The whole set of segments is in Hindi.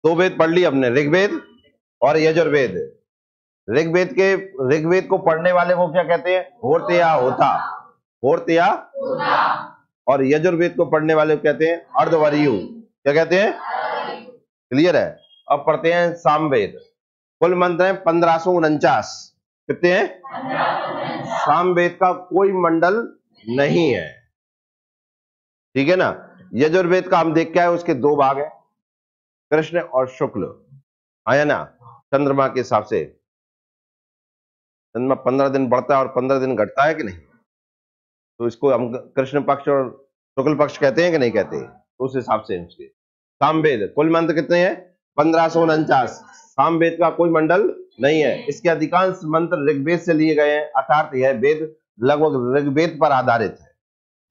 दो वेद पढ़ ली हमने, ऋग्वेद और यजुर्वेद। ऋग्वेद को पढ़ने वाले को क्या कहते हैं? होर्त या होता, होर्त या, और यजुर्वेद को पढ़ने वाले को कहते हैं अर्धवर्यु। क्या कहते हैं? क्लियर है। अब पढ़ते हैं सामवेद। कुल मंत्र है 1549। कितने हैं? सामवेद का कोई मंडल नहीं है, ठीक है ना। यजुर्वेद का हम देख के आए, उसके दो भाग है, कृष्ण और शुक्ल, आया ना। चंद्रमा के हिसाब से चंद्रमा 15 दिन बढ़ता है और 15 दिन घटता है कि नहीं, तो इसको हम कृष्ण पक्ष और शुक्ल पक्ष कहते हैं कि नहीं कहते, तो उस हिसाब से उसके सामवेद। कुल मंत्र कितने हैं? 1549। सामवेद का कोई मंडल नहीं है। इसके अधिकांश मंत्र ऋग्वेद से लिए गए हैं, अर्थात यह वेद लगभग ऋग्वेद पर आधारित है।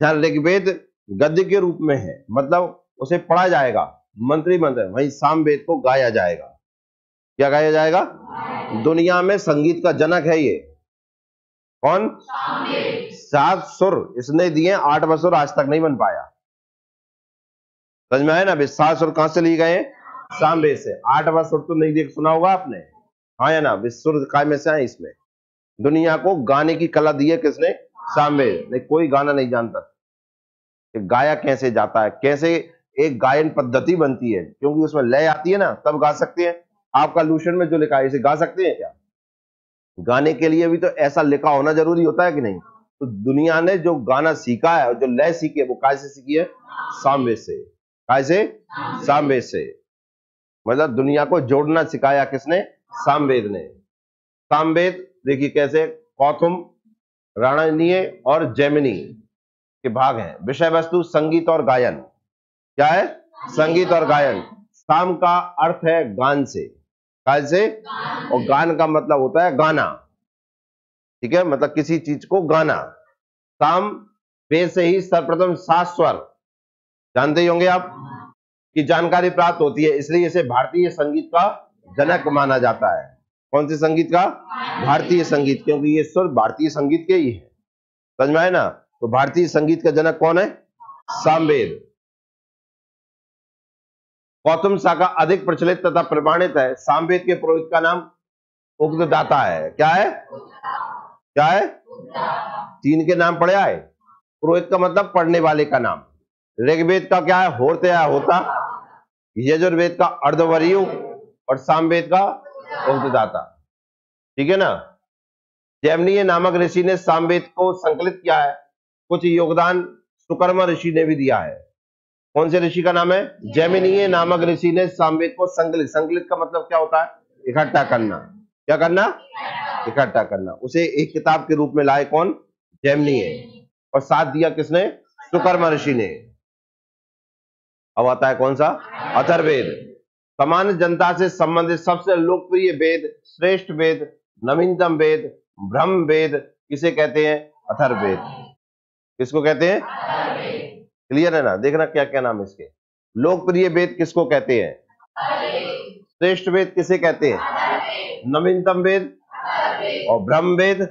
जहां ऋग्वेद गद्य के रूप में है, मतलब उसे पढ़ा जाएगा मंत्री मंत्र, वहीं सामवेद को गाया जाएगा। क्या गाया जाएगा? दुनिया में संगीत का जनक है ये कौन? 7 सुर इसने दिए, 8 सुर आज तक नहीं बन पाया। समझ में आया ना? 7 सुर कहां से लिए गए? सामवेद से। 8वां सुर तो नहीं देख सुना होगा आपने, हाँ या ना? सुर काय में से आए इसमें। दुनिया को गाने की कला दी है किसने? सामवेद। नहीं, कोई गाना नहीं जानता कि गाया कैसे जाता है, कैसे एक गायन पद्धति बनती है, क्योंकि उसमें लय आती है ना, तब गा सकते हैं। आपका लूशन में जो लिखा है इसे गा सकते हैं क्या? गाने के लिए भी तो ऐसा लिखा होना जरूरी होता है कि नहीं? तो दुनिया ने जो गाना सीखा है और जो लय सीखी है, वो कैसे सीखी है? सामवेद से। कैसे? सामवेद से। मतलब दुनिया को जोड़ना सिखाया किसने? सामवेद ने। सामवेद देखिए कैसे, कौथुम, रणनीय और जैमिनी के भाग हैं। विषय वस्तु संगीत और गायन। क्या है? संगीत और गायन। साम का अर्थ है गान से, गान से, और गान का मतलब होता है गाना, ठीक है, मतलब किसी चीज को गाना। साम वेद से ही सर्वप्रथम 7 स्वर, जानते ही होंगे आप, की जानकारी प्राप्त होती है, इसलिए इसे भारतीय संगीत का जनक माना जाता है। कौन से संगीत का? भारतीय संगीत, क्योंकि ये स्वर भारतीय संगीत के ही है। समझ में आए ना? तो भारतीय संगीत का जनक कौन है? सामवेद। गौतम शाखा अधिक प्रचलित तथा प्रमाणित है। सामवेद के पुरोहित का नाम उग्रदाता है। क्या है? क्या है? 3 के नाम पढ़े आए। पुरोहित का मतलब पढ़ने वाले का नाम। ऋग्वेद का क्या है? होर्त या होता, यजुर्वेद का अर्धवर्यु और सामवेद का उग्रदाता, ठीक है ना। जैमिनीय नामक ऋषि ने सामवेद को संकलित किया है। कुछ योगदान सुकर्मा ऋषि ने भी दिया है। कौन से ऋषि का नाम है? जैमिनीय नामक ऋषि ने सामवेद को संकलित, संकलित का मतलब क्या होता है? इकट्ठा करना। क्या करना? इकट्ठा करना। उसे एक किताब के रूप में लाए कौन? जैमिनीय। और साथ दिया किसने? सुकर्मा ऋषि ने। अब आता है कौन सा? अथर्ववेद। सामान्य जनता से संबंधित सबसे लोकप्रिय वेद, श्रेष्ठ वेद, नवीनतम वेद, ब्रह्म वेद किसे कहते हैं? अथर्ववेद। किसको कहते हैं? क्लियर है ना? देखना क्या क्या नाम है इसके। लोकप्रिय वेद किसको कहते हैं? श्रेष्ठ वेद किसे कहते हैं? नवीनतम वेद और ब्रह्म वेद।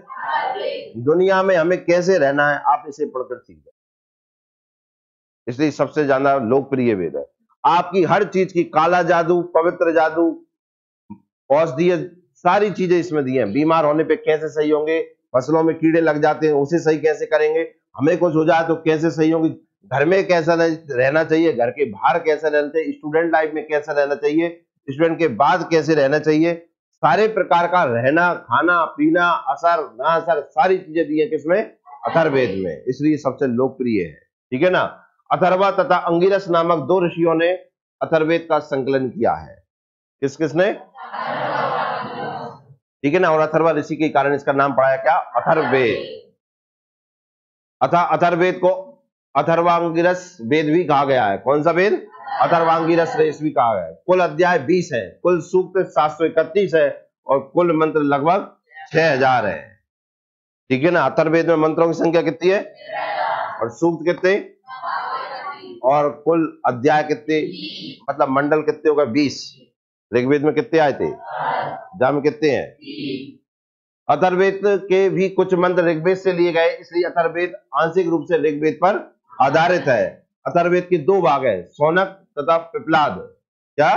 दुनिया में हमें कैसे रहना है आप इसे पढ़कर सीख जाए, इसलिए सबसे ज्यादा लोकप्रिय वेद है। आपकी हर चीज की, काला जादू, पवित्र जादू, औषधीय, सारी चीजें इसमें दी हैं। बीमार होने पे कैसे सही होंगे, फसलों में कीड़े लग जाते हैं उसे सही कैसे करेंगे, हमें कुछ हो जाए तो कैसे सही होंगे, घर में कैसा रहना चाहिए, घर के बाहर कैसा रहना चाहिए, स्टूडेंट लाइफ में कैसा रहना चाहिए, स्टूडेंट के बाद कैसे रहना चाहिए, सारे प्रकार का रहना, खाना पीना, असर ना असर, सारी चीजें दी है किसमें? अथर्ववेद में। इसलिए सबसे लोकप्रिय है, ठीक है ना। अथर्वा तथा अंगिरस नामक 2 ऋषियों ने अथर्ववेद का संकलन किया है। किस किसने? ठीक है ना। और अथर्वा ऋषि के कारण इसका नाम पड़ा है क्या? अथर्ववेद। अथर्ववेद को अथर्वांगिरस वेद भी कहा गया है। कौन सा वेद? अथर्वांगिरस वेद भी कहा गया है। कुल अध्याय 20 है, कुल सूक्त 731 है और कुल मंत्र लगभग 6000 है, ठीक है ना। अथर्ववेद में मंत्रों की संख्या कितनी है और सूक्त कितने और कुल अध्याय कितने, मतलब मंडल कितने होगा? 20। ऋग्वेद में कितने आए थे? जाम कितने हैं? अथर्ववेद के भी कुछ मंत्र ऋग्वेद से लिए गए, इसलिए अथर्ववेद आंशिक रूप से ऋग्वेद पर आधारित है। अथर्ववेद के 2 भाग है, शौनक तथा पिप्लाद। क्या?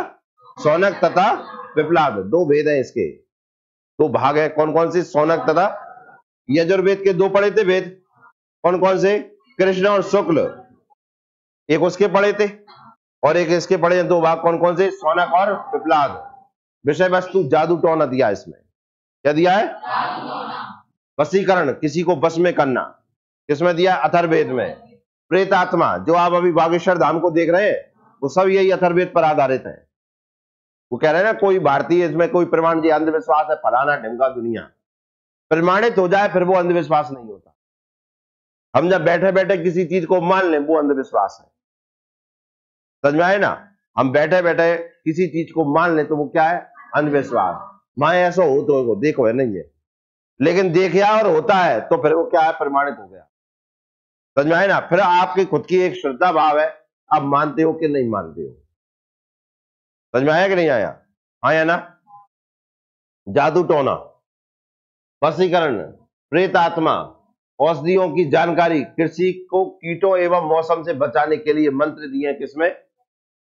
शौनक तथा पिपलाद, दो भेद है इसके, दो भाग है। कौन कौन से? शौनक तथा, यजुर्वेद के दो पढ़े थे वेद, कौन कौन से? कृष्ण और शुक्ल, एक उसके पढ़े थे और एक इसके पढ़े हैं। दो भाग कौन कौन से? शौनक और पिपलाद। विषय वस्तु जादू टोना दिया है इसमें। क्या दिया है? वशीकरण, किसी को वश में करना, किसमें दिया? अथर्ववेद में। प्रेतात्मा, जो आप अभी बागेश्वर धाम को देख रहे हैं, वो सब यही अथर्ववेद पर आधारित है। वो कह रहे हैं ना, कोई भारतीय इसमें कोई प्रमाण, जी अंधविश्वास है फलाना ढिमका, दुनिया प्रमाणित हो जाए फिर वो अंधविश्वास नहीं होता। हम जब बैठे बैठे किसी चीज को मान लें, वो अंधविश्वास है। समझ में आए ना? हम बैठे बैठे किसी चीज को मान लें तो वो क्या है? अंधविश्वास। माए ऐसा हो तो देखो है, नहीं है, लेकिन देखा और होता है तो फिर वो क्या है? प्रमाणित हो गया। समझ में आए ना? फिर आपकी खुद की एक श्रद्धा भाव है, आप मानते हो कि नहीं मानते हो। समझ में आया कि नहीं आया? आया ना? जादू टोना, वशीकरण, प्रेत आत्मा, औषधियों की जानकारी, कृषि को कीटों एवं मौसम से बचाने के लिए मंत्र दिए हैं। किसमें?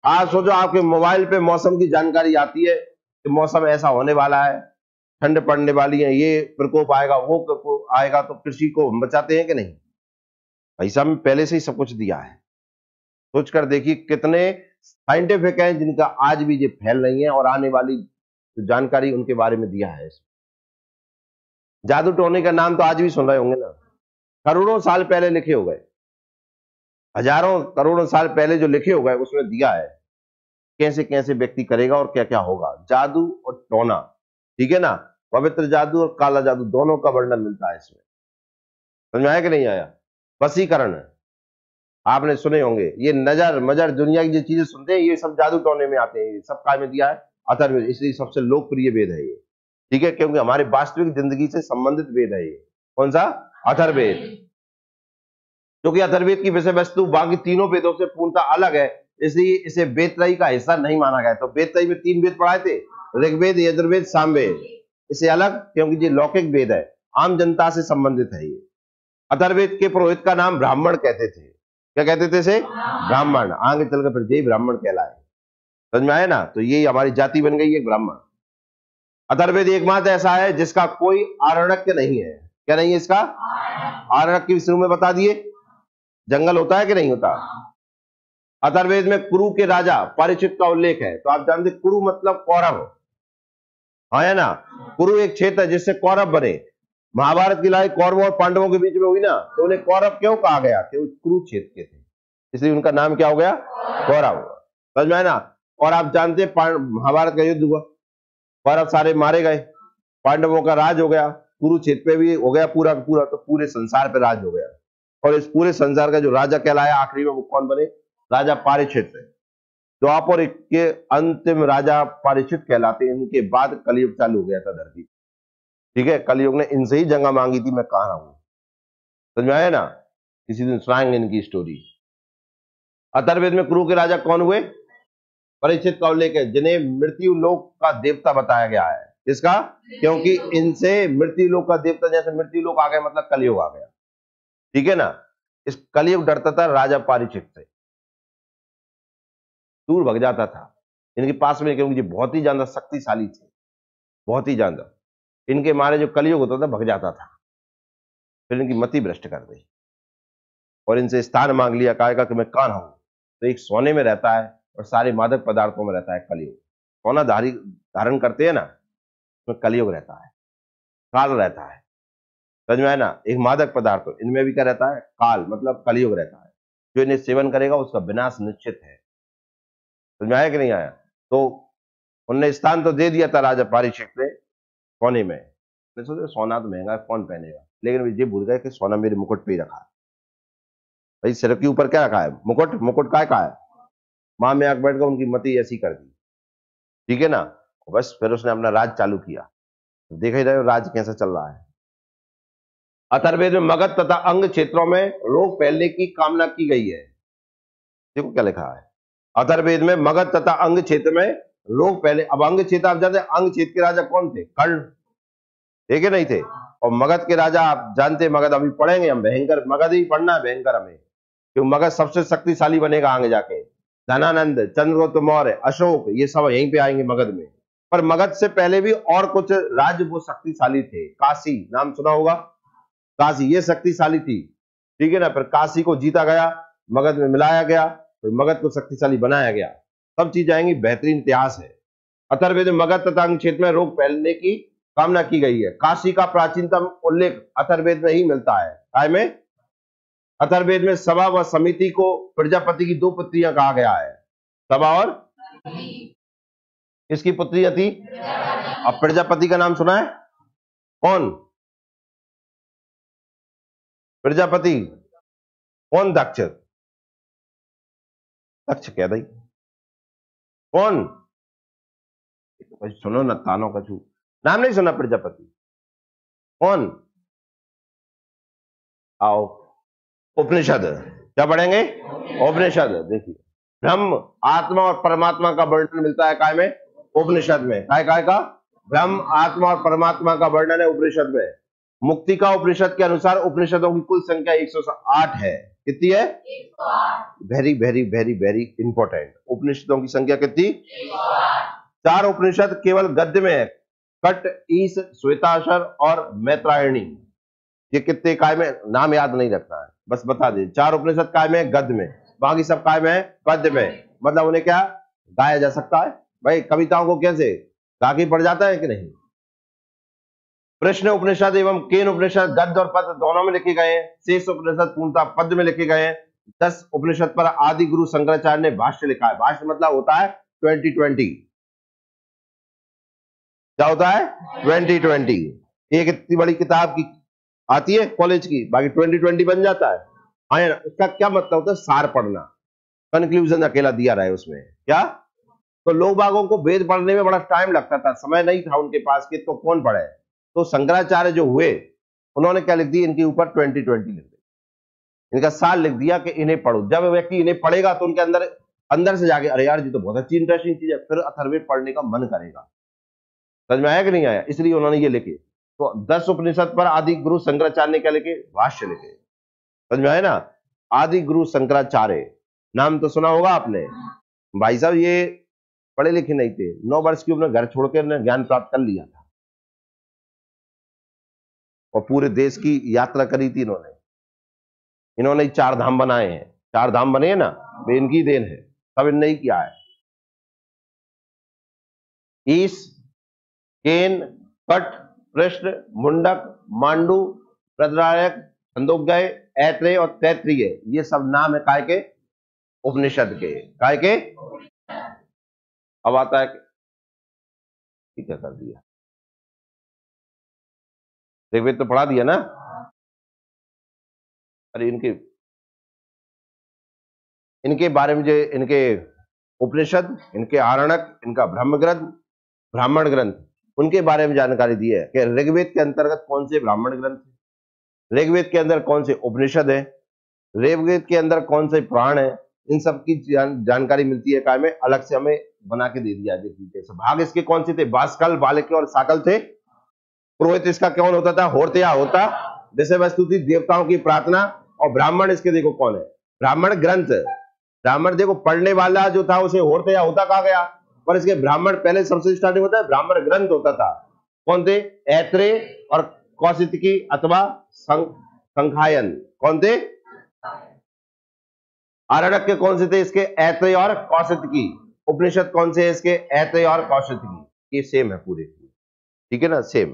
आज सोचो आपके मोबाइल पे मौसम की जानकारी आती है कि मौसम ऐसा होने वाला है, ठंड पड़ने वाली है, ये प्रकोप आएगा, वो प्रकोप आएगा, तो कृषि को हम बचाते हैं कि नहीं? भाई साहब में पहले से ही सब कुछ दिया है। सोचकर देखिए कितने साइंटिफिक हैं जिनका आज भी ये फैल रही है और आने वाली जो जानकारी उनके बारे में दिया है। जादू टोने का नाम तो आज भी सुन रहे होंगे ना, करोड़ों साल पहले लिखे हो गए, हजारों करोड़ों साल पहले जो लिखे हो गए उसमें दिया है कैसे कैसे व्यक्ति करेगा और क्या क्या होगा। जादू और टोना, ठीक है ना? पवित्र जादू और काला जादू दोनों का वर्णन मिलता है इसमें। समझ में आया कि नहीं आया? वशीकरण आपने सुने होंगे, ये नजर मजर दुनिया की जो चीजें सुनते हैं ये सब जादू टोने में आते हैं। ये सब काय में दिया है? अथर्ववेद, इसलिए सबसे लोकप्रिय वेद है ये, ठीक है, क्योंकि हमारे वास्तविक जिंदगी से संबंधित वेद है ये। कौन सा? अथर्ववेद। क्योंकि अथर्ववेद की विषय वस्तु बाकी तीनों वेदों से पूर्णतः अलग है, इसलिए इसे वेदत्रयी का हिस्सा नहीं माना गया। तो वेदत्रयी में तीन वेद पढ़ाए थे, ऋग्वेद, यजुर्वेद, सामवेद। इसे अलग क्योंकि ये लौकिक वेद है, आम जनता से संबंधित है ये। अथर्ववेद के पुरोहित का नाम ब्राह्मण कहते थे। क्या कहते थे इसे? ब्राह्मण। आगे चलकर फिर यही ब्राह्मण कहलाए। समझ में आया ना? तो यही हमारी जाति बन गई है, ब्राह्मण। अथर्ववेद एकमात्र ऐसा है जिसका कोई आरण्यक नहीं है। क्या नहीं है इसका? आरण्यक की शुरू में बता दिए, जंगल होता है कि नहीं होता? अथर्ववेद में कुरु के राजा परीक्षित का उल्लेख है। तो आप जानते कुरु मतलब कौरव, है ना? कुरु एक क्षेत्र है जिससे कौरव बने। महाभारत की लड़ाई कौरवों और पांडवों के बीच में हुई ना, तो उन्हें कौरव क्यों कहा गया? कि कुरु क्षेत्र के थे, इसलिए उनका नाम क्या हो गया? कौरव। समझ में आया ना? और आप जानते हैं महाभारत का युद्ध हुआ, कौरव सारे मारे गए, पांडवों का राज हो गया, कुरुक्षेत्र पे भी हो गया पूरा पूरा, तो पूरे संसार पे राज हो गया। और इस पूरे संसार का जो राजा कहलाया आखिरी में, वो कौन बने? राजा परीक्षित। द्वापर के अंतिम राजा परीक्षित कहलाते हैं। इनके बाद कलयुग चालू हो गया था धरती, ठीक है? कलयुग ने इनसे ही जंगा मांगी थी, मैं कहा रहा हूं। समझ में आया ना? किसी दिन सुनाएंगे इनकी स्टोरी। अथर्ववेद में कुरु के राजा कौन हुए? परीक्षित का उल्लेख है, जिन्हें मृत्यु लोक का देवता बताया गया है। इसका? क्योंकि इनसे मृत्यु लोक का देवता, जैसे मृत्यु लोक आ गया मतलब कलयुग आ गया, ठीक है ना? इस कलयुग डरता था राजा परीक्षित से, दूर भग जाता था इनके पास में, क्योंकि बहुत ही ज्यादा शक्तिशाली थे, बहुत ही ज्यादा। इनके मारे जो कलयुग होता था भग जाता था, फिर इनकी मति भ्रष्ट कर दी और इनसे स्थान मांग लिया। कहा कि मैं कौन हूं? तो एक सोने में रहता है और सारे मादक पदार्थों में रहता है कलयुग। सोना धारण करते हैं ना, उसमें कलयुग रहता है, काल रहता है। समझ में आया ना? एक मादक पदार्थ, इनमें भी क्या रहता है? काल, मतलब कलयुग रहता है। जो इन्हें सेवन करेगा उसका विनाश निश्चित है। समझ में आया कि नहीं आया? तो उनने स्थान तो दे दिया था राजा परीक्षित ने सोने में। मैं सोचा सोना तो महंगा है, कौन पहनेगा, लेकिन ये भूल गए कि सोना मेरे मुकुट पे ही रखा है। भाई सिर के ऊपर क्या रखा है? मुकुट। मुकुट काय का है? मां में आग बैठ कर उनकी मति ऐसी कर दी, ठीक है ना? बस फिर उसने अपना राज चालू किया। देख ही रहे हो राज कैसा चल रहा है। अथर्ववेद में मगध तथा अंग क्षेत्रों में रोग फैलने की कामना की गई है। देखो क्या लिखा है, अथर्ववेद में मगध तथा अंग क्षेत्र में रोग फैले। अब अंग क्षेत्र आप जानते हैं, अंग क्षेत्र के राजा कौन थे? कर्ण, ठीक है नहीं थे? और मगध के राजा आप जानते हैं, मगध अभी पढ़ेंगे हम, भयंकर मगध ही पढ़ना है, भयंकर हमें, क्योंकि मगध सबसे शक्तिशाली बनेगा आगे जाके। धनानंद, चंद्रगुप्त मौर्य, अशोक, ये सब यहीं पे आएंगे मगध में। पर मगध से पहले भी और कुछ राज्य वो शक्तिशाली थे। काशी नाम सुना होगा, काशी ये शक्तिशाली थी, ठीक है ना। फिर काशी को जीता गया, मगध में मिलाया गया, फिर मगध को शक्तिशाली बनाया गया। सब चीज आएंगी, बेहतरीन इतिहास है। अथर्ववेद में मगध तथा अन्य क्षेत्र में रोग फैलने की कामना की गई है। काशी का प्राचीनतम उल्लेख अथर्ववेद में ही मिलता है। काय में? अथर्ववेद में सभा व समिति को प्रजापति की 2 पुत्रियां कहा गया है। सभा और किसकी पुत्रियां थी? अब प्रजापति का नाम सुना है? कौन प्रजापति? कौन? दक्ष। दक्ष क्या भाई? कौन? सुनो न, तानों का छू नाम नहीं सुना प्रजापति? कौन? आओ, उपनिषद। क्या पढ़ेंगे? उपनिषद। देखिए, ब्रह्म, आत्मा और परमात्मा का वर्णन मिलता है काय में? उपनिषद में। काय का? ब्रह्म, आत्मा और परमात्मा का वर्णन है उपनिषद में। मुक्ति का उपनिषद के अनुसार उपनिषदों की कुल संख्या 108 है। कितनी है? 108। Very very very very important. उपनिषदों की संख्या कितनी? 4 उपनिषद केवल गद्य में है, कट, ईश, श्वेताक्षर और मैत्रायणी। ये कितने काय में? नाम याद नहीं रखना है, बस बता दे। 4 उपनिषद काय में? गद्य में। बाकी सब काय में है? पद्य में। मतलब उन्हें क्या गाया जा सकता है? भाई कविताओं को कैसे गा के पढ़ जाता है कि नहीं? प्रश्न उपनिषद एवं केन उपनिषद गद्य और पद्य दोनों में लिखे गए हैं। शेष उपनिषद पूर्णतः पद्य में लिखे गए हैं। 10 उपनिषद पर आदि गुरु शंकराचार्य ने भाष्य लिखा है। भाष्य मतलब होता है 2020। क्या होता है? 2020। एक इतनी बड़ी किताब की आती है कॉलेज की, बाकी 2020 बन जाता है। हाँ, उसका क्या मतलब होता है? सार पढ़ना, कंक्लूजन अकेला दिया रहा है उसमें। क्या? तो लोग बागों को वेद पढ़ने में बड़ा टाइम लगता था, समय नहीं था उनके पास कि तो कौन पढ़े। तो शंकराचार्य जो हुए, उन्होंने क्या लिख दी? इनके ऊपर 2020 लिख दी, इनका साल लिख दिया कि इन्हें पढ़ो। जब व्यक्ति इन्हें पढ़ेगा तो उनके अंदर से जाके अरे यार जी तो बहुत अच्छी इंटरेस्टिंग चीज है, फिर अथर्ववेद पढ़ने का मन करेगा। समझ में आया कि नहीं आया? इसलिए उन्होंने ये लिखे। तो 10 उपनिषद पर आदि गुरु शंकराचार्य ने क्या लिखे? भाष्य लिखे। समझ में आया ना? आदि गुरु शंकराचार्य नाम तो सुना होगा आपने। भाई साहब ये पढ़े लिखे नहीं थे, 9 वर्ष की उम्र में घर छोड़ के ज्ञान प्राप्त कर लिया था और पूरे देश की यात्रा करी थी इन्होंने। इन्होंने 4 धाम बनाए हैं। 4 धाम बने हैं ना, वे इनकी देन है, सब इनने ही किया है। ईश, केन, कट, कृष्ण, मुंडक, मांडू, प्रद्रायक, छंदोग्य, ऐत्रेय और तैत्रीय, ये सब नाम है काय के? उपनिषद के। काय के? अब आता है ठीक है, कर दिया। ऋग्वेद तो पढ़ा दिया ना? अरे इनके बारे में जो इनके उपनिषद, इनके आरणक, इनका ब्रह्म ग्रंथ, ब्राह्मण ग्रंथ, उनके बारे में जानकारी दी है कि ऋग्वेद के अंतर्गत कौन से ब्राह्मण ग्रंथ है, ऋग्वेद के अंदर कौन से उपनिषद है, ऋग्वेद के अंदर कौन से पुराण है। इन सब की जानकारी मिलती है काय में? अलग से हमें बना के दे दिया। देखिए भाग इसके कौन से थे? बाष्कल, बालके और साकल थे। पुरोहित इसका कौन होता था? होर्त या होता। विषय वस्तु थी देवताओं की प्रार्थना। और ब्राह्मण इसके देखो कौन है? ब्राह्मण ग्रंथ। ब्राह्मण देखो पढ़ने वाला जो था उसे होर्त या होता कहा गया, पर इसके ब्राह्मण पहले सबसे स्टार्टिंग होता है ब्राह्मण ग्रंथ होता था। कौन थे? ऐत्रेय और कौशिकी अथवा संखायन। कौन थे? आरणक के कौन से थे? इसके ऐत्रेय और कौशिकी। उपनिषद कौन से है इसके? ऐत्रेय और कौशिकी। ये सेम है पूरे, ठीक है ना? सेम।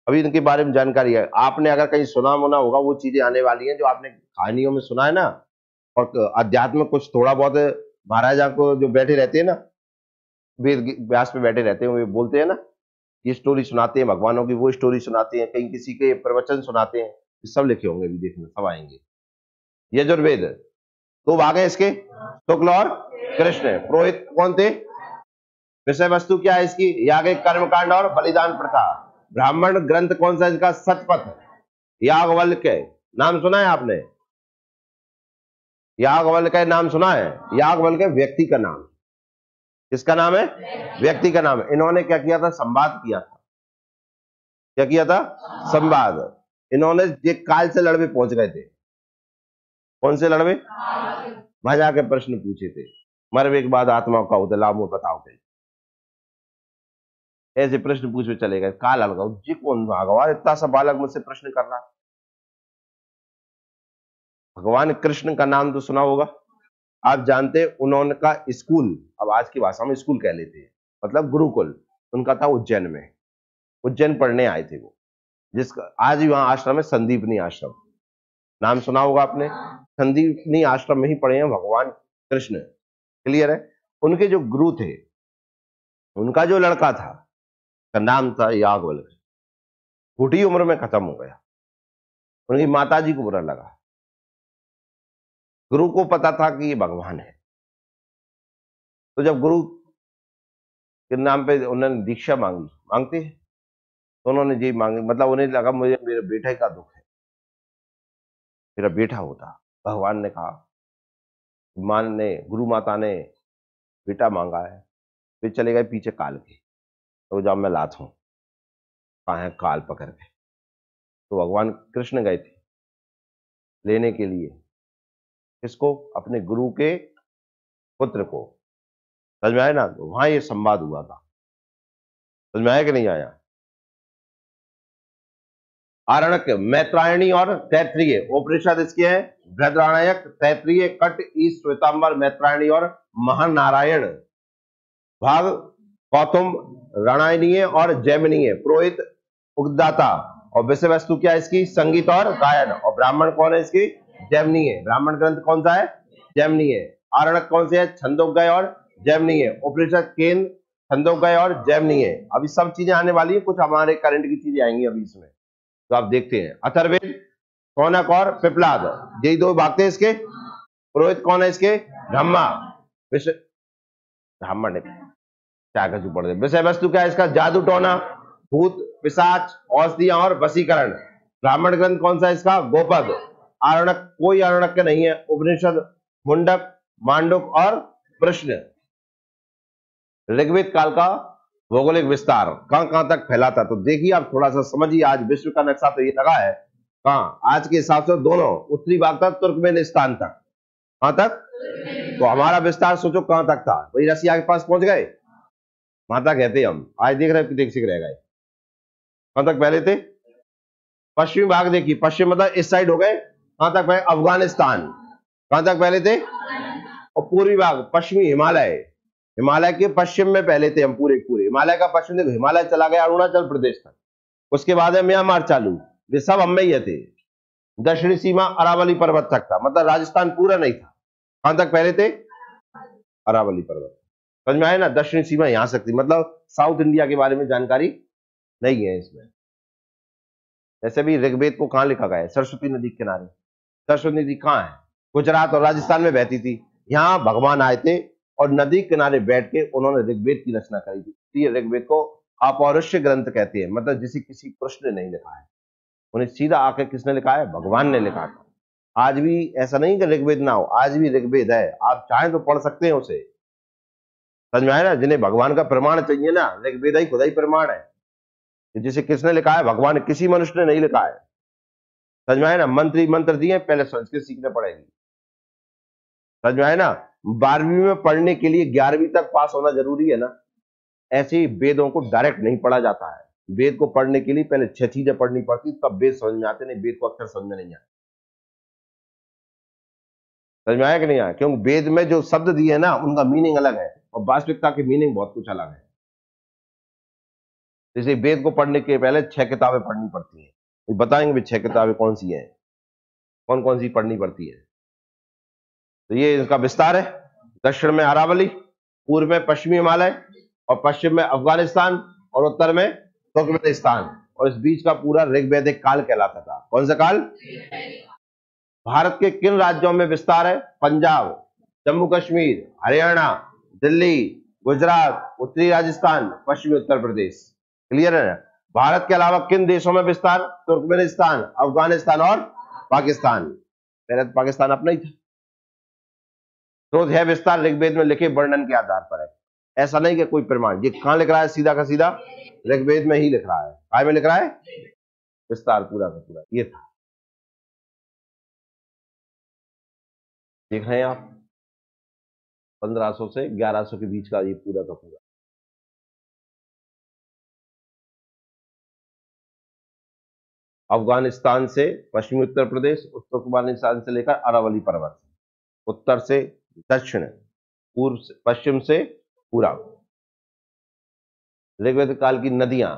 अभी इनके बारे में जानकारी है। आपने अगर कहीं सुना होना होगा, वो चीजें आने वाली हैं जो आपने कहानियों में सुना है ना। और अध्यात्म कुछ थोड़ा बहुत महाराजा को जो बैठे रहते हैं ना, वेद व्यास पे बैठे रहते हैं, वो बोलते हैं ना, ये स्टोरी सुनाते हैं भगवानों की, वो स्टोरी सुनाते हैं, कहीं किसी के प्रवचन सुनाते हैं, सब लिखे होंगे, भी देखना सब आएंगे। यजुर्वेद 2 भाग है इसके, शुक्ल और कृष्ण। पुरोहित कौन थे? विषय वस्तु क्या है इसकी? याग, कर्मकांड और बलिदान प्रथा। ब्राह्मण ग्रंथ कौन सा इनका? शतपथ। याज्ञवल्क्य नाम सुना है आपने? याज्ञवल्क्य नाम सुना है? याज्ञवल्क्य व्यक्ति का नाम। किसका नाम है? व्यक्ति का नाम है। इन्होंने क्या किया था? संवाद किया था। क्या किया था? संवाद। इन्होंने ये काल से लड़वे पहुंच गए थे। कौन से लड़वे? वहां जाके प्रश्न पूछे थे। मरवे के बाद आत्मा का होता लाभ में बताओ कहीं। ऐसे प्रश्न पूछे चलेगा, काल अलगा जी कौन भगवान इतना सा बालक मुझसे प्रश्न कर रहा है। भगवान कृष्ण का नाम तो सुना होगा आप, जानते उन्होंने का स्कूल, अब आज की भाषा में स्कूल कह लेते हैं, मतलब गुरुकुल उनका था उज्जैन में। उज्जैन पढ़ने आए थे वो, जिसका आज भी वहां आश्रम है, संदीपनी आश्रम, नाम सुना होगा आपने। संदीपनी आश्रम में ही पढ़े हैं भगवान कृष्ण। क्लियर है। उनके जो गुरु थे, उनका जो लड़का था, का नाम था याज्ञवल्क्य, छोटी उम्र में खत्म हो गया। उनकी माता जी को बुरा लगा, गुरु को पता था कि ये भगवान है, तो जब गुरु के नाम पे उन्होंने दीक्षा मांगते हैं, तो उन्होंने जी मांगी, मतलब उन्हें लगा मुझे मेरे बेटे का दुख है, मेरा बेटा होता। भगवान ने कहा, गुरु माता ने बेटा मांगा है, फिर चले गए पीछे काल के, तो जब मैं लात हूं, कहा है काल पकड़ के, तो भगवान कृष्ण गए थे लेने के लिए किसको, अपने गुरु के पुत्र को। समझ में आया ना, तो वहां ये संवाद हुआ था। समझ में आया कि नहीं आया। आरण्यक, मैत्रायणी और तैत्रीय, उपनिषद इसके हैं बृहदारण्यक, तैत्रीय, कट, ईश, श्वेतांबर, मैत्रायणी और महानारायण। भाग कौतुम, राणायणीय और जैमिनीय, पुरोहित, उद्गाता, और विषय वस्तु क्या है इसकी, संगीत और गायन। और ब्राह्मण कौन है इसकी, जैमिनीय। ब्राह्मण ग्रंथ कौन सा है, जैमिनीय। आरण्यक कौन से है, छंदोग्य और जैमिनीय। उपनिषद केन, छंदोग्य और जैमिनीय। अभी सब चीजें आने वाली है, कुछ हमारे करंट की चीजें आएंगी अभी इसमें, तो आप देखते हैं। अथर्ववेद, कौनक और पिपलाद, यही दो भाग थे इसके। पुरोहित कौन है इसके, ब्रह्मा। विषय, ब्राह्मण ने क्या कछु पढ़ दे। विषय वस्तु क्या है इसका, जादू टोना, भूत पिशाच, औषधियां और वशीकरण। ब्राह्मण ग्रंथ कौन सा है इसका, गोपद। आरण्यक, कोई आरण्यक नहीं है। उपनिषद मुंडक, मांडुक और प्रश्न। ऋग्वेद काल का भौगोलिक विस्तार कहां कहां तक फैला था, तो देखिए आप थोड़ा सा समझिए। आज विश्व का नक्शा तो ये लगा है कहां, आज के हिसाब से दोनों उत्तरी भाग तक, तुर्कमेनिस्तान तक। कहां तक, तो हमारा विस्तार सोचो कहां तक था, वही रसिया के पास पहुंच गए, वहां तक कहते हम आज देख रहे हैं, देख सीख रह गए। कहां तक पहले थे, पश्चिमी भाग देखिए, पश्चिम मतलब इस साइड हो गए, कहां तक पहले, अफगानिस्तान। कहां तक पहले थे, और पूर्वी भाग पश्चिमी हिमालय, हिमालय के पश्चिम में पहले थे हम, पूरे पूरे हिमालय का पश्चिम देखो, हिमालय चला गया अरुणाचल प्रदेश तक, उसके बाद है म्यांमार चालू, ये सब हम में ही थे। दक्षिणी सीमा अरावली पर्वत तक था, मतलब राजस्थान पूरा नहीं था। कहां तक पहले थे, अरावली पर्वत। समझ में आया ना, दक्षिणी सीमा यहां तक थी, मतलब साउथ इंडिया के बारे में जानकारी नहीं है इसमें। जैसे भी ऋग्वेद को कहां लिखा गया है, सरस्वती नदी के किनारे। सरस्वती नदी कहां है, गुजरात और राजस्थान में बहती थी। यहां भगवान आए थे और नदी किनारे बैठ के उन्होंने ऋग्वेद की रचना करी थी। ये ऋग्वेद को अपौरुष ग्रंथ कहते हैं, मतलब जिसे किसी पुरुष ने नहीं लिखा है, उन्हें सीधा आके किसने लिखा है, भगवान ने लिखा था। आज भी ऐसा नहीं कि ऋग्वेद ना हो, आज भी ऋग्वेद है, आप चाहें तो पढ़ सकते हैं उसे। समझ में आया ना, जिन्हें भगवान का प्रमाण चाहिए ना, ऋग्वेद ही खुदा ही प्रमाण है, जिसे किसने लिखा है, भगवान, किसी मनुष्य ने नहीं लिखा है। समझ में आया ना, मंत्री मंत्र दिए, पहले संस्कृत सीखना पड़ेगी। समझ में आया ना, 12वीं में पढ़ने के लिए 11वीं तक पास होना जरूरी है ना, ऐसे ही वेदों को डायरेक्ट नहीं पढ़ा जाता है। वेद को पढ़ने के लिए पहले 6 चीजें पढ़नी पड़ती, तब वेद समझ में आते, नहीं वेद को अक्षर समझ में नहीं आते। समझ में आया कि नहीं आया, क्योंकि वेद में जो शब्द दिए हैं ना, उनका मीनिंग अलग है, और वास्तविकता की मीनिंग बहुत कुछ अलग है। जैसे वेद को पढ़ने के पहले 6 किताबें पढ़नी पड़ती हैं, तो बताएंगे भी 6 किताबें कौन सी हैं, कौन कौन सी पढ़नी पड़ती है। तो ये इसका विस्तार है। दक्षिण में अरावली, पूर्व में पश्चिमी हिमालय, और पश्चिम में अफगानिस्तान, और उत्तर में तुर्कमेनिस्तान, और इस बीच का पूरा ऋग्वैदिक काल कहलाता था। कौन सा काल, भारत के किन राज्यों में विस्तार है, पंजाब, जम्मू कश्मीर, हरियाणा, दिल्ली, गुजरात, उत्तरी राजस्थान, पश्चिमी उत्तर प्रदेश। क्लियर है ना। भारत के अलावा किन देशों में विस्तार, तुर्कमेनिस्तान, अफगानिस्तान और पाकिस्तान। पहले तो पाकिस्तान अपना ही था। स्रोत है विस्तार ऋग्वेद में लिखे वर्णन के आधार पर है, ऐसा नहीं कि कोई प्रमाण। ये कहां लिख रहा है, सीधा का सीधा ऋग्वेद में ही लिख रहा है। काय में लिख रहा है, विस्तार पूरा का पूरा ये था। देख रहे हैं आप। 1500 से 1100 के बीच का ये पूरा का पूरा। अफगानिस्तान से पश्चिमी उत्तर प्रदेश, तुर्कमेनिस्तान से लेकर अरावली पर्वत, उत्तर से दक्षिण, पूर्व से पश्चिम से पूरा। ऋग्वेद काल की नदियां,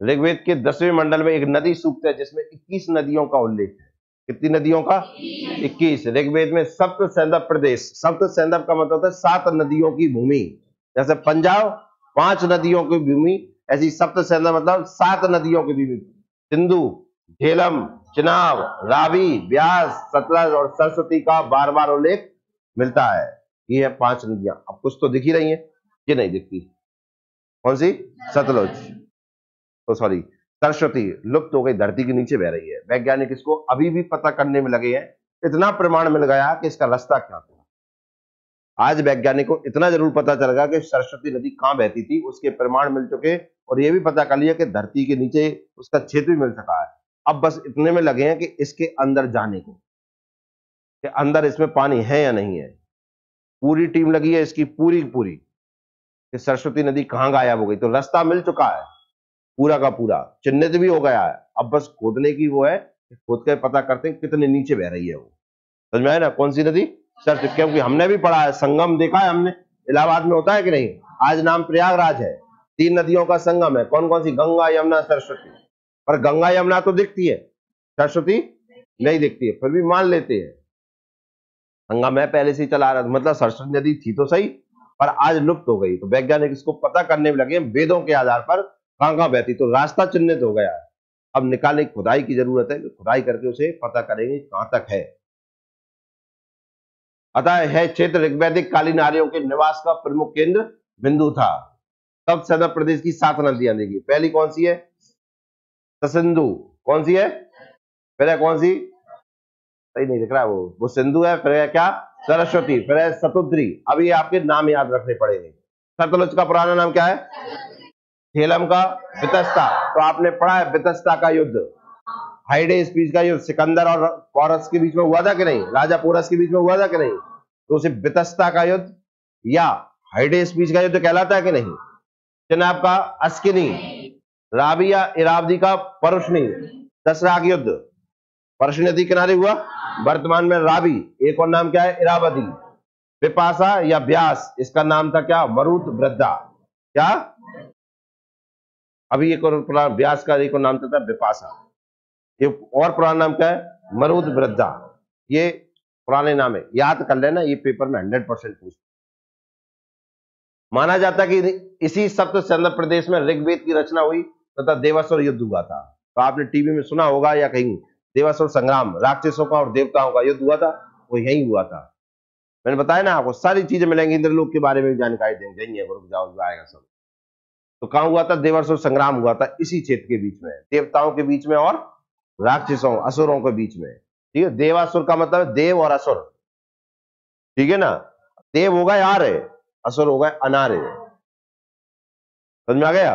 ऋग्वेद के 10वें मंडल में एक नदी सूक्त है जिसमें 21 नदियों का उल्लेख है। कितनी नदियों का? 21। ऋग्वेद में सप्त सैंधव प्रदेश, सप्त सैंधव का मतलब है 7 नदियों की भूमि। जैसे पंजाब 5 नदियों की भूमि, ऐसी सप्त सैंधव मतलब 7 नदियों की भूमि। सिंधु, झेलम, चिनाब, रावी, ब्यास, सतलज और सरस्वती का बार बार उल्लेख मिलता है। ये है 5 नदियां। अब कुछ तो दिख ही रही है, ये नहीं दिखती। कौन सी? सतलुज, तो सॉरी सरस्वती लुप्त हो गई, धरती के नीचे बह रही है। वैज्ञानिक इसको अभी भी पता करने में लगे हैं। इतना प्रमाण मिल गया कि इसका रास्ता क्या था। आज वैज्ञानिक को इतना जरूर पता चल गया कि सरस्वती नदी कहां बहती थी, उसके प्रमाण मिल चुके, और यह भी पता कर लिया कि धरती के नीचे उसका क्षेत्र भी मिल सका है। अब बस इतने में लगे हैं कि इसके अंदर जाने को, कि अंदर इसमें पानी है या नहीं है। पूरी टीम लगी है इसकी, पूरी पूरी, कि सरस्वती नदी कहां गायब हो गई। तो रास्ता मिल चुका है पूरा का पूरा, चिन्हित भी हो गया है। अब बस खोदने की वो है, खोद के पता करते हैं कितने नीचे बह रही है वो। समझ में आया ना? कौन सी नदी? सरस्वती। क्योंकि हमने भी पढ़ा है, संगम देखा है हमने, इलाहाबाद में होता है कि नहीं। आज नाम प्रयागराज है, 3 नदियों का संगम है। कौन कौन सी? गंगा, यमुना, सरस्वती। पर गंगा यमुना तो दिखती है, सरस्वती नहीं दिखती है, फिर भी मान लेते हैं गंगा मैं पहले से ही चला रहा था, मतलब सरस्वती नदी थी तो सही, पर आज लुप्त हो गई। तो वैज्ञानिक इसको पता करने में लगे वेदों के आधार पर कहां कहां बहती। तो रास्ता चिन्हित हो गया है, अब निकालने की खुदाई की जरूरत है, खुदाई करके उसे पता करेंगे कहां तक है। अतः है क्षेत्र ऋग्वैदिक कालीन आर्यों के निवास का प्रमुख केंद्र बिंदु था। तब सदर प्रदेश की 7 नदियां देखी। पहली कौन सी है? सिंधु। कौन सी है? फिर कौन सी? सही नहीं दिख रहा, वो सिंधु है। फिर है क्या? सरस्वती। फिर है सतुद्री। अब ये आपके नाम याद रखने पड़ेंगे। सतलुज का पुराना नाम क्या है? झेलम का वितस्ता। तो आपने पढ़ा है वितस्ता का युद्ध, हाइडेस बीच का युद्ध, सिकंदर और पोरस के बीच में हुआ था कि नहीं, राजा पोरस के बीच में हुआ था कि नहीं। तो उसे वितस्ता का युद्ध या हाइडेस बीच का युद्ध कहलाता है कि नहीं। चिनाब का अस्किनी, रावी या इरावदी का परुष्णी, दसराग युद्ध परस नदी किनारे हुआ, वर्तमान में रावी। एक और नाम क्या है? इरावदी। विपाशा या व्यास, इसका नाम था क्या? मरुत वृद्धा। क्या? अभी एक और पुराना व्यास का एक और नाम था विपाशा। ये और पुराना नाम क्या है? मरुद वृद्धा। ये पुराने नाम है, याद कर लेना, ये पेपर में 100% पूछ। माना जाता है कि इसी सप्त सैंधव प्रदेश में ऋग्वेद की रचना हुई तथा देवासुर युद्ध हुआ था। तो आपने टीवी में सुना होगा या कहीं, देवासुर संग्राम, राक्षसों का और देवताओं का युद्ध हुआ था, वो यही हुआ था। मैंने बताया ना आपको, सारी चीजें मिलेंगी, इंद्रलोक के बारे में भी जानकारी देंगे, यही है, रुक जाओ आएगा सब। तो कहां हुआ था? देवासुर संग्राम हुआ था इसी क्षेत्र के बीच में, देवताओं के बीच में और राक्षसों असुरों के बीच में। ठीक है, देवासुर का मतलब है देव और असुर। ठीक है ना, देव हो गए आर्य, असुर हो गए अनार्य। समझ में आ गया?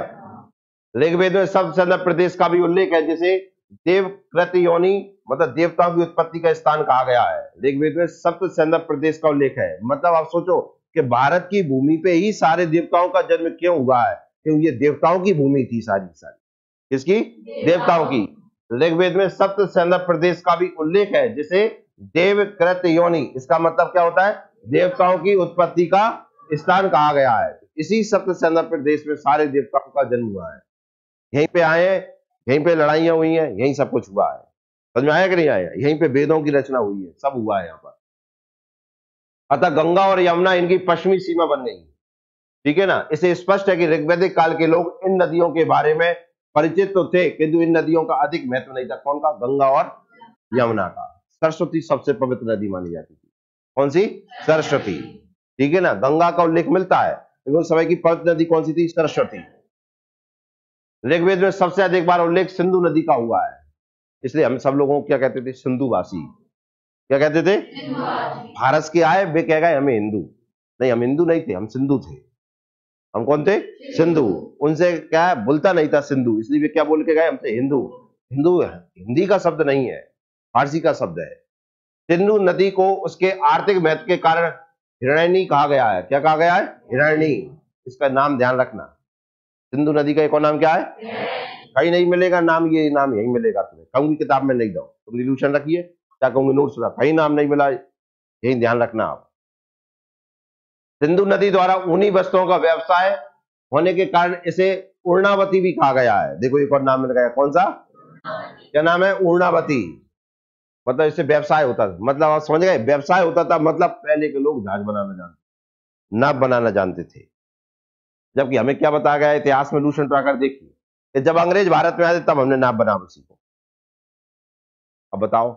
ऋग्वेद में सप्त सैंधव प्रदेश का भी उल्लेख है, जिसे देवकृत योनि मतलब देवताओं की उत्पत्ति का स्थान कहा गया है। ऋग्वेद में सप्त सैंधव प्रदेश का उल्लेख है। मतलब आप सोचो कि भारत की भूमि पे ही सारे देवताओं का जन्म क्यों हुआ है? क्योंकि ये देवताओं की भूमि थी सारी सारी। किसकी? देवताओं की। ऋग्वेद में सप्त सैंधव प्रदेश का भी उल्लेख है, जिसे देवकृत योनि, इसका मतलब क्या होता है? देवताओं की उत्पत्ति का स्थान कहा गया है। इसी सप्त सैंधव प्रदेश में सारे देवताओं का जन्म हुआ है, यहीं पे आए हैं, यहीं पे लड़ाइयां हुई हैं, यहीं सब कुछ हुआ है। समझ में आया कि नहीं आया? यहीं पे वेदों की रचना हुई है, सब हुआ है यहाँ पर। अतः गंगा और यमुना इनकी पश्चिमी सीमा बन गई। ठीक है ना, इससे स्पष्ट है कि ऋग्वैदिक काल के लोग इन नदियों के बारे में परिचित तो थे, किंतु इन नदियों का अधिक महत्व नहीं था। कौन का? गंगा और यमुना का। सरस्वती सबसे पवित्र नदी मानी जाती थी। कौन सी? सरस्वती। ठीक है ना, गंगा का उल्लेख मिलता है, लेकिन उस समय की पवित्र नदी कौन सी थी? सरस्वती। ऋग्वेद में सबसे अधिक बार उल्लेख सिंधु नदी का हुआ है, इसलिए हम सब लोगों को क्या कहते थे? सिंधुवासी। क्या कहते थे? फारस के आए, वे कह गए हमें हिंदू। नहीं, हम हिंदू नहीं थे, हम सिंधु थे। हम कौन थे? सिंधु। उनसे क्या है, बोलता नहीं था सिंधु, इसलिए वे क्या बोल के गए? हम थे हिंदू। हिंदू हिंदी का शब्द नहीं है, फारसी का शब्द है। सिंधु नदी को उसके आर्थिक महत्व के कारण हिरण्यनी कहा गया है। क्या कहा गया है? हिरण्यनी। इसका नाम ध्यान रखना। सिंधु नदी का एक और नाम क्या है? कहीं नहीं मिलेगा नाम, ये नाम यही मिलेगा तुम्हें। कहूंगी किताब में नहीं दो, तुम रिल्यूशन रखिए, क्या कहूंगी नोट्स रखा, कहीं नाम नहीं मिला, यही ध्यान रखना आप। सिंधु नदी द्वारा ऊनी वस्त्रों का व्यवसाय होने के कारण इसे उर्णावती भी कहा गया है। देखो एक और नाम मिल गया, कौन सा? क्या नाम है? उर्णावती। मतलब इससे व्यवसाय होता था, मतलब आप समझ गए, व्यवसाय होता था मतलब पहले के लोग जहाज बनाना जानते, नाव बनाना जानते थे। जबकि हमें क्या बताया गया इतिहास में, लूशन ट्राकर देखिए, कि जब अंग्रेज भारत में आए थे तब हमने नाव बनाना सीखा। अब बताओ,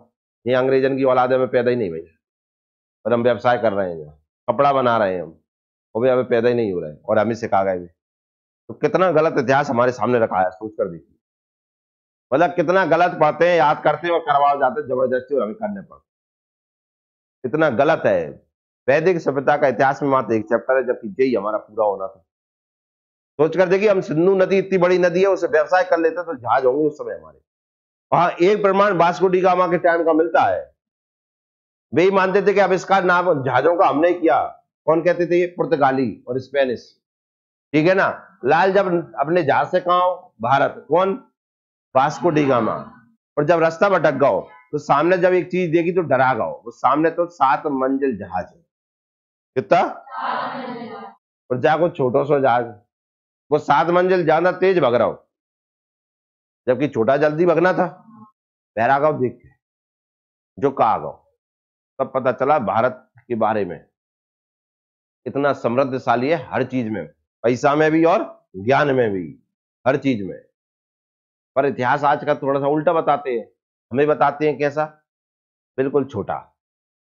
ये अंग्रेजन की औलाद में पैदा ही नहीं भाई, और हम व्यवसाय कर रहे हैं, कपड़ा बना रहे हैं हम, वो भी हमें पैदा ही नहीं हो रहे हैं और हमें सिखा गए। तो कितना गलत इतिहास हमारे सामने रखा है, सोच कर देखिए। मतलब कितना गलत पढ़ते हैं, याद करते हैं और करवा जाते हैं जबरदस्ती, और हमें करने पड़ते, कितना गलत है। वैदिक सभ्यता का इतिहास में मात्र एक चैप्टर है, जबकि यही हमारा पूरा होना था। सोच कर देखिए, हम सिंधु नदी इतनी बड़ी नदी है, उसे व्यवसाय कर लेते तो जहाज होंगे उस समय हमारे। वहां एक प्रमाण वास्को डी गामा के टाइम का मिलता है। वे ही मानते थे कि आविष्कार नाव जहाजों का हमने किया। कौन कहते थे? ये पुर्तगाली और स्पेनिश, ठीक है ना। लाल जब अपने जहाज से कहा भारत, कौन? Vasco D gamma. और जब रास्ता भटक गओ तो सामने जब एक चीज देखी तो डरा गओ, वो सामने तो 7 मंजिल जहाज है। कितना? और जाको छोटो सो जहाज, वो 7 मंजिल ज्यादा तेज भग रहा हो, जबकि छोटा जल्दी भगना था। बहरा गाँव देख के जो कहा गो, तब पता चला भारत के बारे में इतना समृद्धशाली है हर चीज में, पैसा में भी और ज्ञान में भी, हर चीज में। पर इतिहास आज का थोड़ा सा उल्टा बताते हैं। हमें बताते हैं कैसा? बिल्कुल छोटा।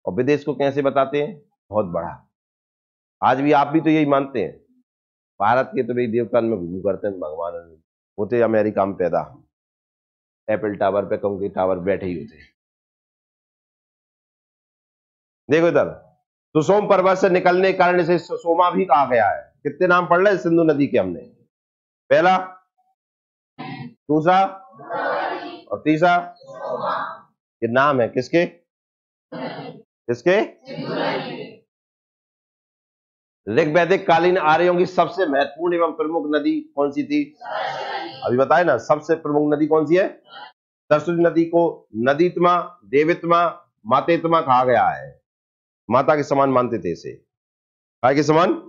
और विदेश को कैसे बताते हैं? बहुत बड़ा। आज भी आप भी तो यही मानते हैं, भारत के तो भाई देवतान में घूम करते हैं, भगवान होते अमेरिका में पैदा, एप्पल टावर पे कंकी टावर बैठे ही होते। देखो इधर, सुसोम पर्वत से निकलने के कारण इसे सुसोमा भी कहा गया है। कितने नाम पढ़ रहे सिंधु नदी के हमने? पहला, दूसरा और तीसरा। ये नाम है किसके? किसके? ऋग्वैदिक कालीन आर्यों की सबसे महत्वपूर्ण एवं प्रमुख नदी कौन सी थी? अभी बताए ना, सबसे प्रमुख नदी कौन सी है? सरस्वती नदी को नदीत्मा, देवित्मा, मातेत्मा कहा गया है। माता के समान मानते थे इसे, काय के समान।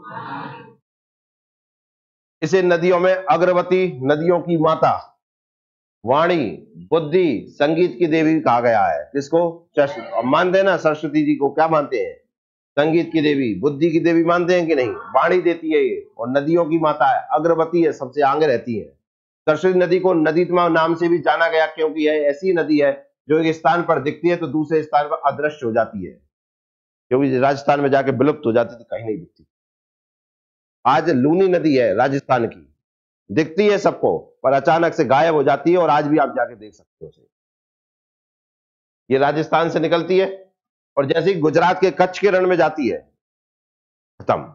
इसे नदियों में अग्रवती, नदियों की माता, वाणी, बुद्धि, संगीत की देवी कहा गया है। किसको? मानते हैं ना सरस्वती जी को, क्या मानते हैं? संगीत की देवी, बुद्धि की देवी मानते हैं कि नहीं? वाणी देती है ये, और नदियों की माता है, अग्रवती है, सबसे आगे रहती है। सरस्वती नदी को नदीत्मा नाम से भी जाना गया, क्योंकि यह ऐसी नदी है जो एक स्थान पर दिखती है तो दूसरे स्थान पर अदृश्य हो जाती है, क्योंकि राजस्थान में जाके विलुप्त हो जाती थी, कहीं नहीं दिखती। आज लूनी नदी है राजस्थान की, दिखती है सबको, पर अचानक से गायब हो जाती है, और आज भी आप जाके देख सकते हो उसे। ये राजस्थान से निकलती है और जैसे ही गुजरात के कच्छ के रण में जाती है, खत्म,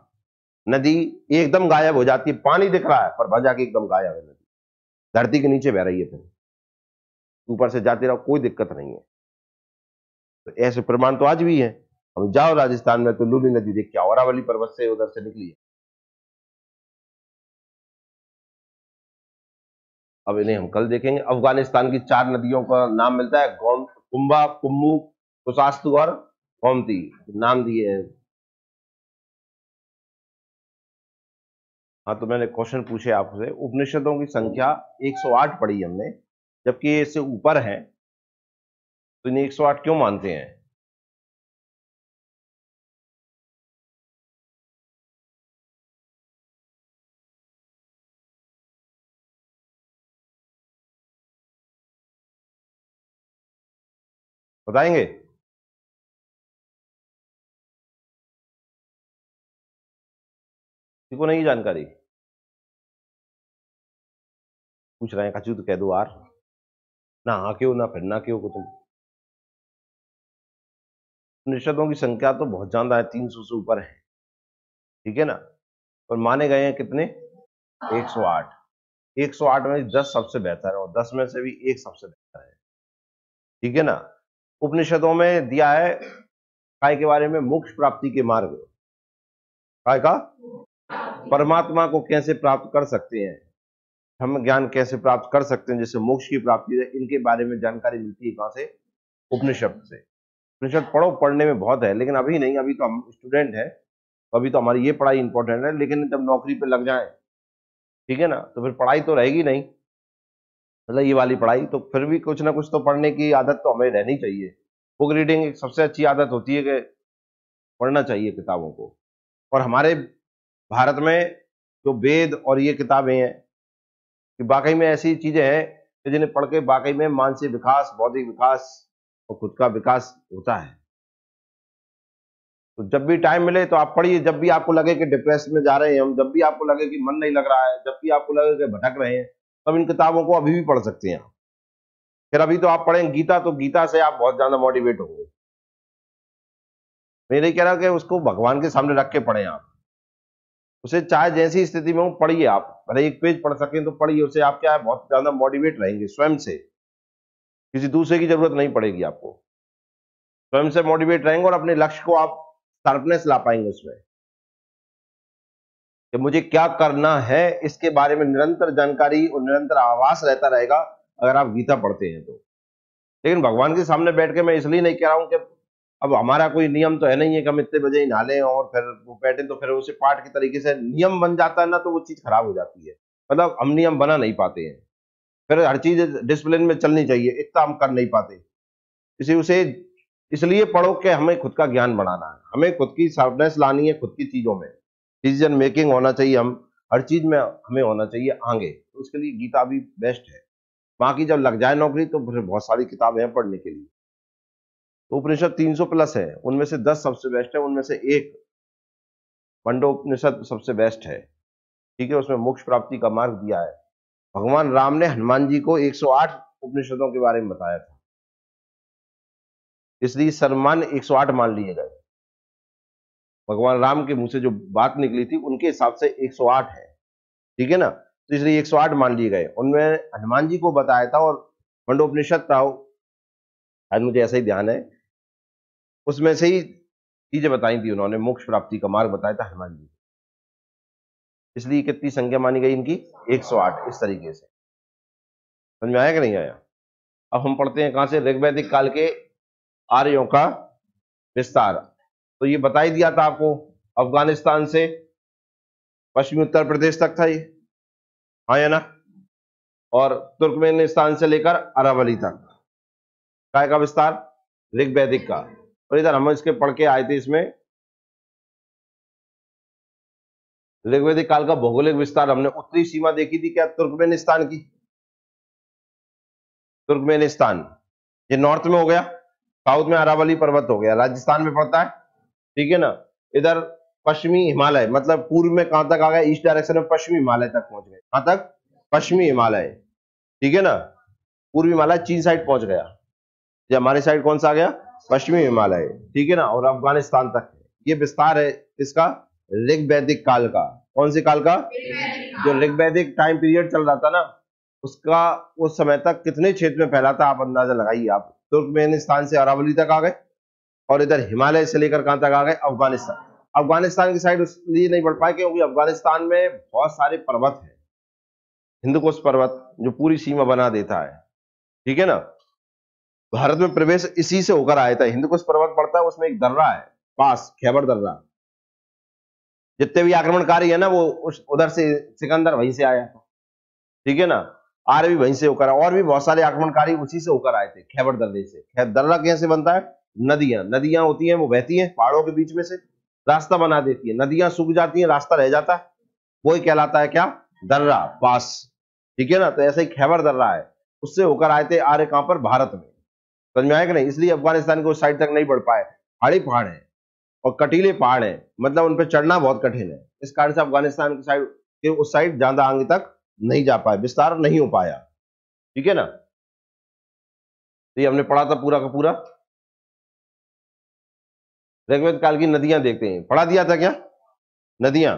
नदी एकदम गायब हो जाती है। पानी दिख रहा है पर वहां जाके एकदम गायब है नदी, धरती के नीचे बह रही है, फिर ऊपर से जाते रहो, कोई दिक्कत नहीं है। तो ऐसे प्रमाण तो आज भी है। हम जाओ राजस्थान में तो लूनी नदी देख के, अरावली पर्वत से उधर से निकली है। अब इन्हें हम कल देखेंगे। अफगानिस्तान की 4 नदियों का नाम मिलता है, कुंभा, कुम्मू, कुशास्तु और गोमती, नाम दिए हैं। हाँ, तो मैंने क्वेश्चन पूछे आपसे, उपनिषदों की संख्या 108 पढ़ी हमने, जबकि ये इससे ऊपर है, तो इन्हें 108 क्यों मानते हैं? बताएंगे? किसी को नहीं जानकारी? पूछ रहे हैं, कचू तो कह दो यार, ना हाँ क्यों ना फिर ना क्यों को तुम। उपनिषदों की संख्या तो बहुत ज्यादा है, 300 से ऊपर है, ठीक है ना। पर माने गए हैं कितने? 108। 108 में 10 सबसे बेहतर है, और 10 में से भी एक सबसे बेहतर है, ठीक है ना। उपनिषदों में दिया है काय के बारे में? मोक्ष प्राप्ति के मार्ग, काय का परमात्मा को कैसे प्राप्त कर सकते हैं, हम ज्ञान कैसे प्राप्त कर सकते हैं, जैसे मोक्ष की प्राप्ति है, इनके बारे में जानकारी मिलती है कहां से? उपनिषद से। उपनिषद पढ़ो, पढ़ने में बहुत है, लेकिन अभी नहीं, अभी तो हम स्टूडेंट है, तो अभी तो हमारी ये पढ़ाई इंपॉर्टेंट है, लेकिन जब नौकरी पे लग जाए, ठीक है ना, तो फिर पढ़ाई तो रहेगी नहीं, मतलब ये वाली पढ़ाई, तो फिर भी कुछ ना कुछ तो पढ़ने की आदत तो हमें रहनी चाहिए। बुक रीडिंग एक सबसे अच्छी आदत होती है कि पढ़ना चाहिए किताबों को। और हमारे भारत में जो वेद और ये किताबें हैं, कि वाकई में ऐसी चीजें हैं कि जिन्हें पढ़ के वाकई में मानसिक विकास, बौद्धिक विकास और खुद का विकास होता है। तो जब भी टाइम मिले तो आप पढ़िए, जब भी आपको लगे कि डिप्रेस में जा रहे हैं हम, जब भी आपको लगे कि मन नहीं लग रहा है, जब भी आपको लगे कि भटक रहे हैं, तब इन किताबों को अभी भी पढ़ सकते हैं। फिर अभी तो आप पढ़ें गीता, तो गीता से आप बहुत ज्यादा मोटिवेट होंगे। मैं नहीं कह रहा कि उसको भगवान के सामने रख के पढ़ें आप, उसे चाहे जैसी स्थिति में हो पढ़िए आप, भले एक पेज पढ़ सकें तो पढ़िए, उसे आप क्या है बहुत ज्यादा मोटिवेट रहेंगे स्वयं से, किसी दूसरे की जरूरत नहीं पड़ेगी आपको, स्वयं से मोटिवेट रहेंगे और अपने लक्ष्य को आप शार्पनेस ला पाएंगे उसमें, कि मुझे क्या करना है इसके बारे में निरंतर जानकारी और निरंतर आभास रहता रहेगा अगर आप गीता पढ़ते हैं तो। लेकिन भगवान के सामने बैठ के मैं इसलिए नहीं कह रहा हूं कि अब हमारा कोई नियम तो है नहीं है कि हम इतने बजे ही नहा लें और फिर वो बैठे, तो फिर उसे पाठ के तरीके से नियम बन जाता है ना, तो वो चीज खराब हो जाती है, मतलब हम नियम बना नहीं पाते हैं, फिर हर चीज डिसिप्लिन में चलनी चाहिए, इतना हम कर नहीं पाते। इसी उसे इसलिए पढ़ो कि हमें खुद का ज्ञान बढ़ाना है, हमें खुद की शार्पनेस लानी है, खुद की चीजों में डिसीजन मेकिंग होना चाहिए, हम हर चीज में हमें होना चाहिए आगे, तो उसके लिए गीता भी बेस्ट है। बाकी जब लग जाए नौकरी तो फिर बहुत सारी किताबें हैं पढ़ने के लिए। तो उपनिषद 300 प्लस है, उनमें से 10 सबसे बेस्ट है, उनमें से एक मंडोपनिषद सबसे बेस्ट है, ठीक है, उसमें मोक्ष प्राप्ति का मार्ग दिया है। भगवान राम ने हनुमान जी को 108 उपनिषदों के बारे में बताया था, इसलिए सर्वमान्य 108 मान लिए गए। भगवान राम के मुंह से जो बात निकली थी उनके हिसाब से 108 है, ठीक है ना, तो इसलिए 108 मान लिए गए, उनमें हनुमान जी को बताया था। और मंडोपनिषद था, आज मुझे ऐसा ही ध्यान है, उसमें से ही चीजें बताई थी उन्होंने, मोक्ष प्राप्ति का मार्ग बताया था हनुमान जी, इसलिए कितनी संख्या मानी गई इनकी? 108, इस तरीके से। समझ में आया कि नहीं आया? अब हम पढ़ते हैं कहां से? ऋग्वैदिक काल के आर्यों का विस्तार। तो ये बता ही दिया था आपको, अफगानिस्तान से पश्चिमी उत्तर प्रदेश तक था ये, हाँ या ना, और तुर्कमेनिस्तान से लेकर अरावली तक काय का विस्तार? ऋग्वैदिक का। और इधर हम इसके पढ़ के आए थे, इसमें ऋग्वैदिक काल का भौगोलिक विस्तार हमने उत्तरी सीमा देखी थी क्या तुर्कमेनिस्तान की? तुर्कमेनिस्तान ये नॉर्थ में हो गया, साउथ में अरावली पर्वत हो गया, राजस्थान में पड़ता है, ठीक है ना। इधर पश्चिमी हिमालय, मतलब पूर्व में कहां तक आ गया? ईस्ट डायरेक्शन में पश्चिमी हिमालय तक पहुंच गए, कहां तक? पश्चिमी हिमालय, ठीक है ना। पूर्वी हिमालय चीन साइड पहुंच गया, ये हमारी साइड कौन सा आ गया? पश्चिमी हिमालय, ठीक है ना, और अफगानिस्तान तक है। ये विस्तार है इसका ऋग्वैदिक काल का। कौन से काल का? जो ऋग्वैदिक टाइम पीरियड चल रहा था ना, उसका उस समय तक कितने क्षेत्र में फैला था आप अंदाजा लगाइए। आप तुर्कमेनिस्तान से अरावली तक आ गए, और इधर हिमालय से लेकर कहां तक आ गए? अफगानिस्तान। अफगानिस्तान की साइड इसलिए नहीं बढ़ पाए क्योंकि अफगानिस्तान में बहुत सारे पर्वत हैं, हिंदुकुश पर्वत जो पूरी सीमा बना देता है, ठीक है ना। भारत में प्रवेश इसी से होकर आया था, हिंदुकुश पर्वत पड़ता है, उसमें एक दर्रा है पास, खैबर दर्रा। जितने भी आक्रमणकारी है ना, वो उस उधर से सिकंदर वहीं से आया, ठीक है ना। आर्य भी वहीं से होकर, और भी बहुत सारे आक्रमणकारी उसी से होकर आए थे, खैबर दर्रे से। दर्रा कैसे बनता है? नदियां, नदियां होती हैं, वो बहती हैं पहाड़ों के बीच में से, रास्ता बना देती है, नदियां सूख जाती हैं, रास्ता रह जाता है, वही कहलाता है क्या? दर्रा, पास, ठीक है ना। तो ऐसे ही खैबर दर्रा है, उससे होकर आए थे आर्य, कहां पर? भारत में। समझ में आया कि नहीं? इसलिए अफगानिस्तान के उस साइड तक नहीं बढ़ पाए, पहाड़ी पहाड़ है और कटीले पहाड़ है, मतलब उन पर चढ़ना बहुत कठिन है, इस कारण से अफगानिस्तान की साइड के उस साइड ज्यादा आगे तक नहीं जा पाए, विस्तार नहीं हो पाया, ठीक है ना। तो ये हमने पढ़ा था पूरा का पूरा। ऋग्वेद काल की नदियां देखते हैं, पढ़ा दिया था क्या? नदियां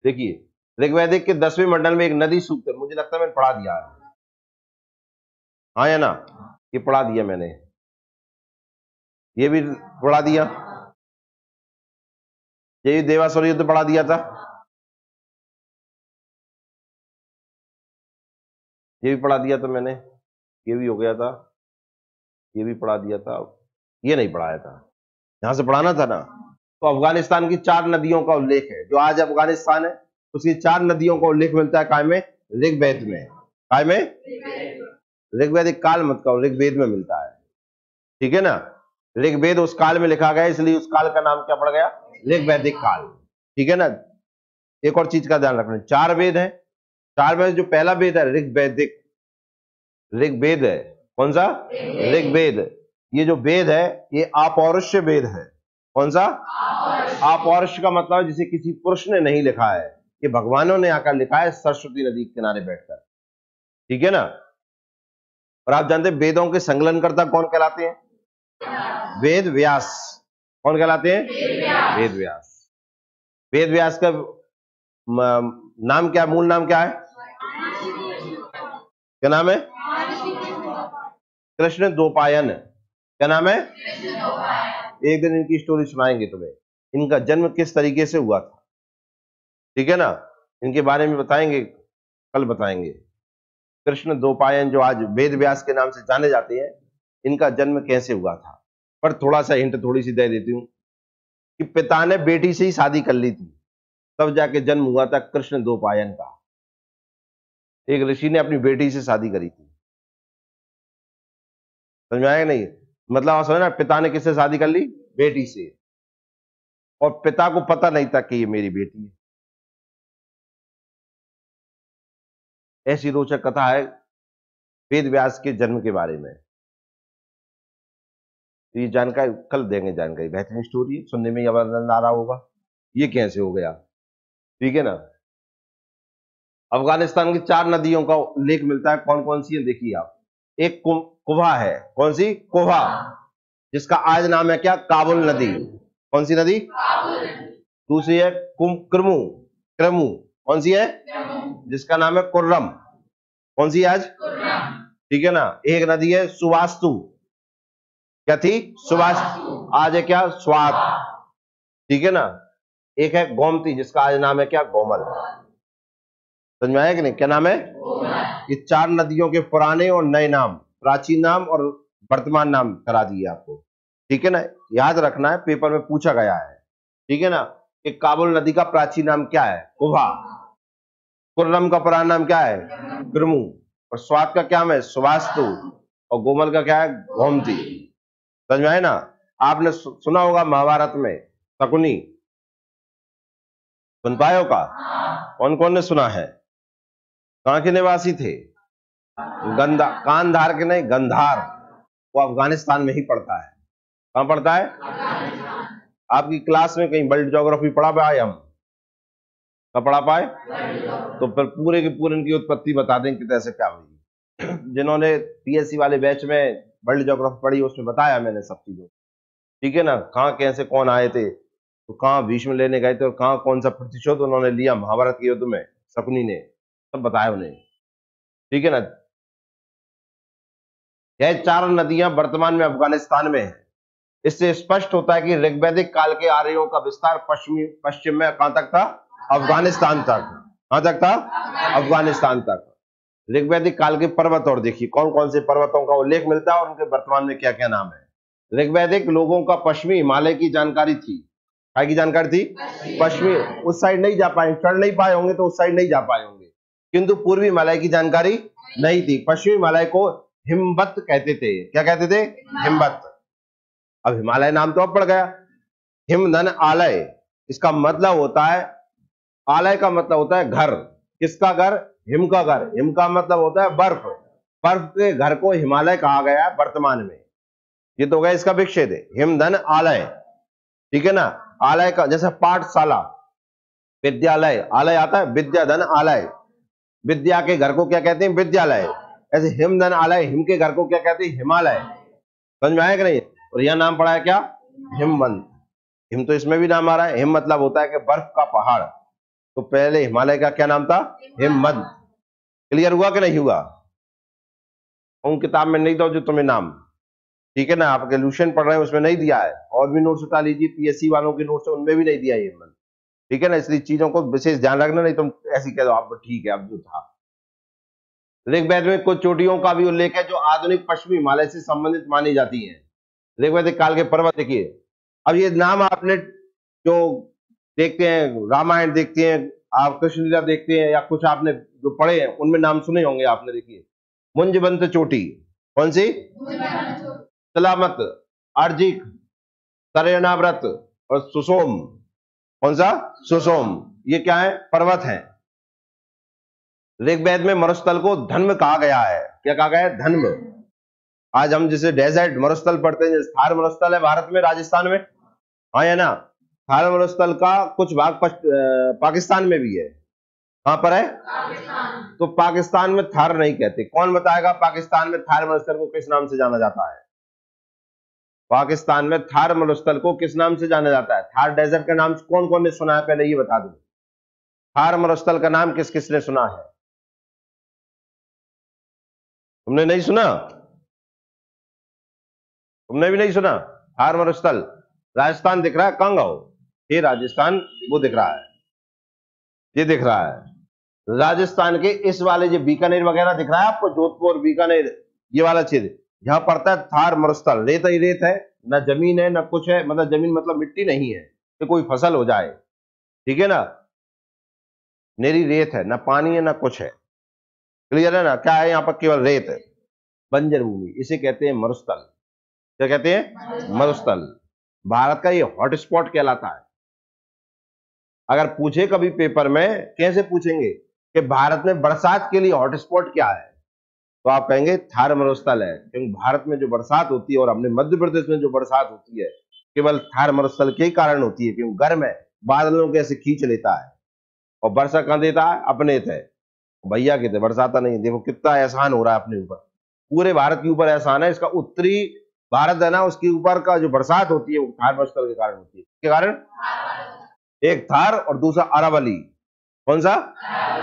देखिए, ऋग्वैदिक के 10वें मंडल में एक नदी सूक्त है, मुझे लगता है मैंने पढ़ा दिया है, हाँ या ना? ये पढ़ा दिया मैंने, ये भी पढ़ा दिया। ये देवासुर युद्ध पढ़ा दिया था, ये भी पढ़ा दिया था मैंने, ये भी हो गया था, ये भी पढ़ा दिया था, ये नहीं पढ़ाया था, यहां से पढ़ाना था ना। तो अफगानिस्तान की 4 नदियों का उल्लेख है, जो आज अफगानिस्तान है उसकी 4 नदियों का उल्लेख मिलता है काय में, ऋग्वेद में। काय में? ऋग्वेदिक काल मत कहो, ऋग्वेद में मिलता है, ठीक है ना। ऋग्वेद उस काल में लिखा गया, इसलिए उस काल का नाम क्या पड़ गया, ऋग्वैदिक काल, ठीक है ना। एक और चीज का ध्यान रखना, 4 वेद है, 4 में जो पहला वेद है ऋग्वैदिक, ऋग्वेद है, कौन सा? ऋग्वेद। ये जो वेद है ये अपौरुष वेद है, कौन सा? अपौरुष का मतलब है जिसे किसी पुरुष ने नहीं लिखा है, ये भगवानों ने आकर लिखा है सरस्वती नदी के किनारे बैठकर, ठीक है ना। और आप जानते हैं वेदों के संकलनकर्ता कौन कहलाते हैं? वेद व्यास। कौन कहलाते हैं? वेद व्यास। वेद व्यास का नाम क्या, मूल नाम क्या है? क्या नाम है? कृष्ण द्वैपायन। क्या नाम है? एक दिन इनकी स्टोरी सुनाएंगे तुम्हें, इनका जन्म किस तरीके से हुआ था, ठीक है ना, इनके बारे में बताएंगे, कल बताएंगे। कृष्ण द्वैपायन जो आज वेद व्यास के नाम से जाने जाते हैं, इनका जन्म कैसे हुआ था। पर थोड़ा सा हिंट थोड़ी सी दे देती हूँ कि पिता ने बेटी से ही शादी कर ली थी, तब जाके जन्म हुआ था कृष्ण द्वैपायन का। एक ऋषि ने अपनी बेटी से शादी करी थी, समझ में आया नहीं? मतलब आप समझना, पिता ने किससे शादी कर ली? बेटी से, और पिता को पता नहीं था कि ये मेरी बेटी है। ऐसी रोचक कथा है वेद व्यास के जन्म के बारे में। तो ये जानकारी कल देंगे, जानकारी बेहतरीन स्टोरी है, सुनने में ही आनंद आ रहा होगा ये कैसे हो गया, ठीक है ना। अफगानिस्तान की 4 नदियों का उल्लेख मिलता है, कौन कौन सी है देखिए आप। एक कुभा है, कौन सी? कुभा, जिसका आज नाम है क्या? काबुल नदी। कौन सी नदी? दूसरी है क्रमु, क्रमु, कौन सी है? जिसका नाम है कुर्रम। कौन सी आज? ठीक है ना। एक नदी है सुवास्तु, क्या थी? सुवास्तु, आज है क्या? स्वात, ठीक है ना। एक है गोमती, जिसका आज नाम है क्या? गोमल। समझ में आया कि नहीं? क्या नाम है? ये 4 नदियों के पुराने और नए नाम, प्राचीन नाम और वर्तमान नाम करा दिए आपको, ठीक है ना। याद रखना है, पेपर में पूछा गया है, ठीक है ना, कि काबुल नदी का प्राचीन नाम क्या है? कुभा। कुर्रम का पुराना नाम क्या है? क्रमु। और स्वात का क्या नाम है? सुवास्तु। और गोमल का क्या है? गोमती। समझ में आए ना। आपने सुना होगा महाभारत में शकुनी, सुन पाए हो का? कौन कौन ने सुना है? कहां के निवासी थे? कांधार के नहीं, गंधार, वो अफगानिस्तान में ही पड़ता है। कहां पड़ता है? आपकी क्लास में कहीं वर्ल्ड ज्योग्राफी पढ़ा पाए हम? कब पढ़ा पाए? तो फिर पूरे की पूरे इनकी उत्पत्ति बता दें कि कैसे क्या हुई। जिन्होंने पीएससी वाले बैच में वर्ल्ड ज्योग्राफी पढ़ी उसमें बताया मैंने सब चीजों, ठीक है ना। कहाँ कैसे कौन आए थे, तो कहाँ भीष्म लेने गए थे, और कहाँ कौन सा प्रतिशोध उन्होंने लिया महाभारत के युद्ध में, शकुनी ने, सब बताया उन्हें, ठीक है ना। यह 4 नदियां वर्तमान में अफगानिस्तान में है। इससे स्पष्ट होता है कि ऋग्वैदिक काल के आर्यों का विस्तार पश्चिम में कहां तक था? अफगानिस्तान तक। कहां तक था? अफगानिस्तान तक। ऋग्वैदिक काल के पर्वत और देखिए कौन कौन से पर्वतों का उल्लेख मिलता है और उनके वर्तमान में क्या क्या नाम है। ऋग्वैदिक लोगों का पश्चिमी हिमालय की जानकारी थी, क्या की जानकारी थी? पश्चिमी, उस साइड नहीं जा पाए, चढ़ नहीं पाए होंगे तो उस साइड नहीं जा पाए होंगे, किंतु पूर्वी हिमालय की जानकारी नहीं थी। पश्चिमी हिमालय को हिमवत कहते थे। क्या कहते थे? हिमवत। अब हिमालय नाम तो अब पड़ गया। हिमधन आलय, इसका मतलब होता है, आलय का मतलब होता है घर। किसका घर? हिम का घर। हिम का मतलब होता है बर्फ। बर्फ के घर को हिमालय कहा गया है वर्तमान में। ये तो गया इसका विक्षेद है, हिमधन आलय, ठीक है ना। आलय का जैसे पाठशाला, विद्यालय, आलय आता है, विद्याधन आलय, विद्या के घर को क्या कहते हैं? विद्यालय। ऐसे हिमधन आलय, हिम के घर को क्या कहते हैं? हिमालय। समझ में आया कि नहीं? और यह नाम पड़ा है क्या? हिमवंत। हिम तो इसमें भी नाम आ रहा है। हिम मतलब होता है कि बर्फ का पहाड़, तो पहले हिमालय का क्या नाम था? हिमवंत। क्लियर हुआ कि नहीं हुआ? उन किताब में नहीं दो जो तुम्हें नाम, ठीक है ना। आप एल्यूशन पढ़ रहे हैं उसमें नहीं दिया है, और भी नोट्स उठा लीजिए, पीएससी वालों के नोट्स उनमें भी नहीं दिया है हिमवंत। ठीक है ना, इसलिए चीजों को विशेष ध्यान रखना, नहीं तुम ऐसी कह दो आप ठीक है अब जो था। ऋग्वेद में कुछ चोटियों का भी उल्लेख है जो आधुनिक पश्चिमी हिमालय से संबंधित मानी जाती हैं। ऋग्वैदिक काल के पर्वत देखिए, अब ये नाम आपने जो देखते हैं, रामायण देखते हैं, आप कृष्ण लीला देखते हैं, या कुछ आपने जो पढ़े हैं उनमें नाम सुने होंगे आपने। देखिए मुंजबंत चोटी, कौन सी? सलामत, अर्जिक, सरयणाव्रत और सुसोम। कौन सा? सुसोम। ये क्या है? पर्वत है। ऋग्वेद में मरुस्थल को धन्व कहा गया है। क्या कहा गया है? धन्व। आज हम जिसे डेजर्ट मरुस्थल पढ़ते हैं, जैसे थार मरुस्थल है भारत में, राजस्थान में, हाँ है ना, थार मरुस्थल का कुछ भाग पाकिस्तान में भी है। कहां पर है? पाकिस्तान। तो पाकिस्तान में थार नहीं कहते। कौन बताएगा पाकिस्तान में थार मरुस्थल को किस नाम से जाना जाता है? पाकिस्तान में थार मरुस्थल को किस नाम से जाना जाता है? थार डेजर्ट का नाम कौन कौन ने सुना है, पहले ये बता दो। थार मरुस्थल का नाम किस किसने सुना है? तुमने नहीं सुना? तुमने भी नहीं सुना? थार मरुस्थल राजस्थान दिख रहा है, कहां गाओ? ये राजस्थान वो दिख रहा है, ये दिख रहा है राजस्थान के इस वाले जो बीकानेर वगैरह दिख रहा है आपको, जोधपुर बीकानेर ये वाला क्षेत्र, यहां पड़ता है थार मरुस्थल। रेत ही रेत है, ना जमीन है ना कुछ है, मतलब जमीन मतलब मिट्टी नहीं है कि कोई फसल हो जाए, ठीक है ना, मेरी रेत है, ना पानी है ना कुछ है। क्लियर है ना? क्या है? यहां पर केवल रेत है, बंजर भूमि, इसे कहते हैं मरुस्थल। क्या कहते हैं? मरुस्थल। भारत का ये हॉटस्पॉट कहलाता है। अगर पूछे कभी पेपर में, कैसे पूछेंगे कि भारत में बरसात के लिए हॉटस्पॉट क्या है, तो आप कहेंगे थार मरुस्थल है, क्योंकि भारत में जो बरसात होती है और अपने मध्य प्रदेश में जो बरसात होती है केवल थार मरुस्थल के ही कारण होती है, क्योंकि गर्म है, बादलों के ऐसे खींच लेता है, और वर्षा कहां देता है? अपने थे, भैया के थे, बरसाता नहीं। देखो कितना एहसान हो रहा है अपने ऊपर, पूरे भारत के ऊपर एहसान है इसका। उत्तरी भारत है ना, उसके ऊपर का जो बरसात होती है वो थार मरुस्थल के कारण होती है। के कारण? एक थार और दूसरा अरावली। कौन सा?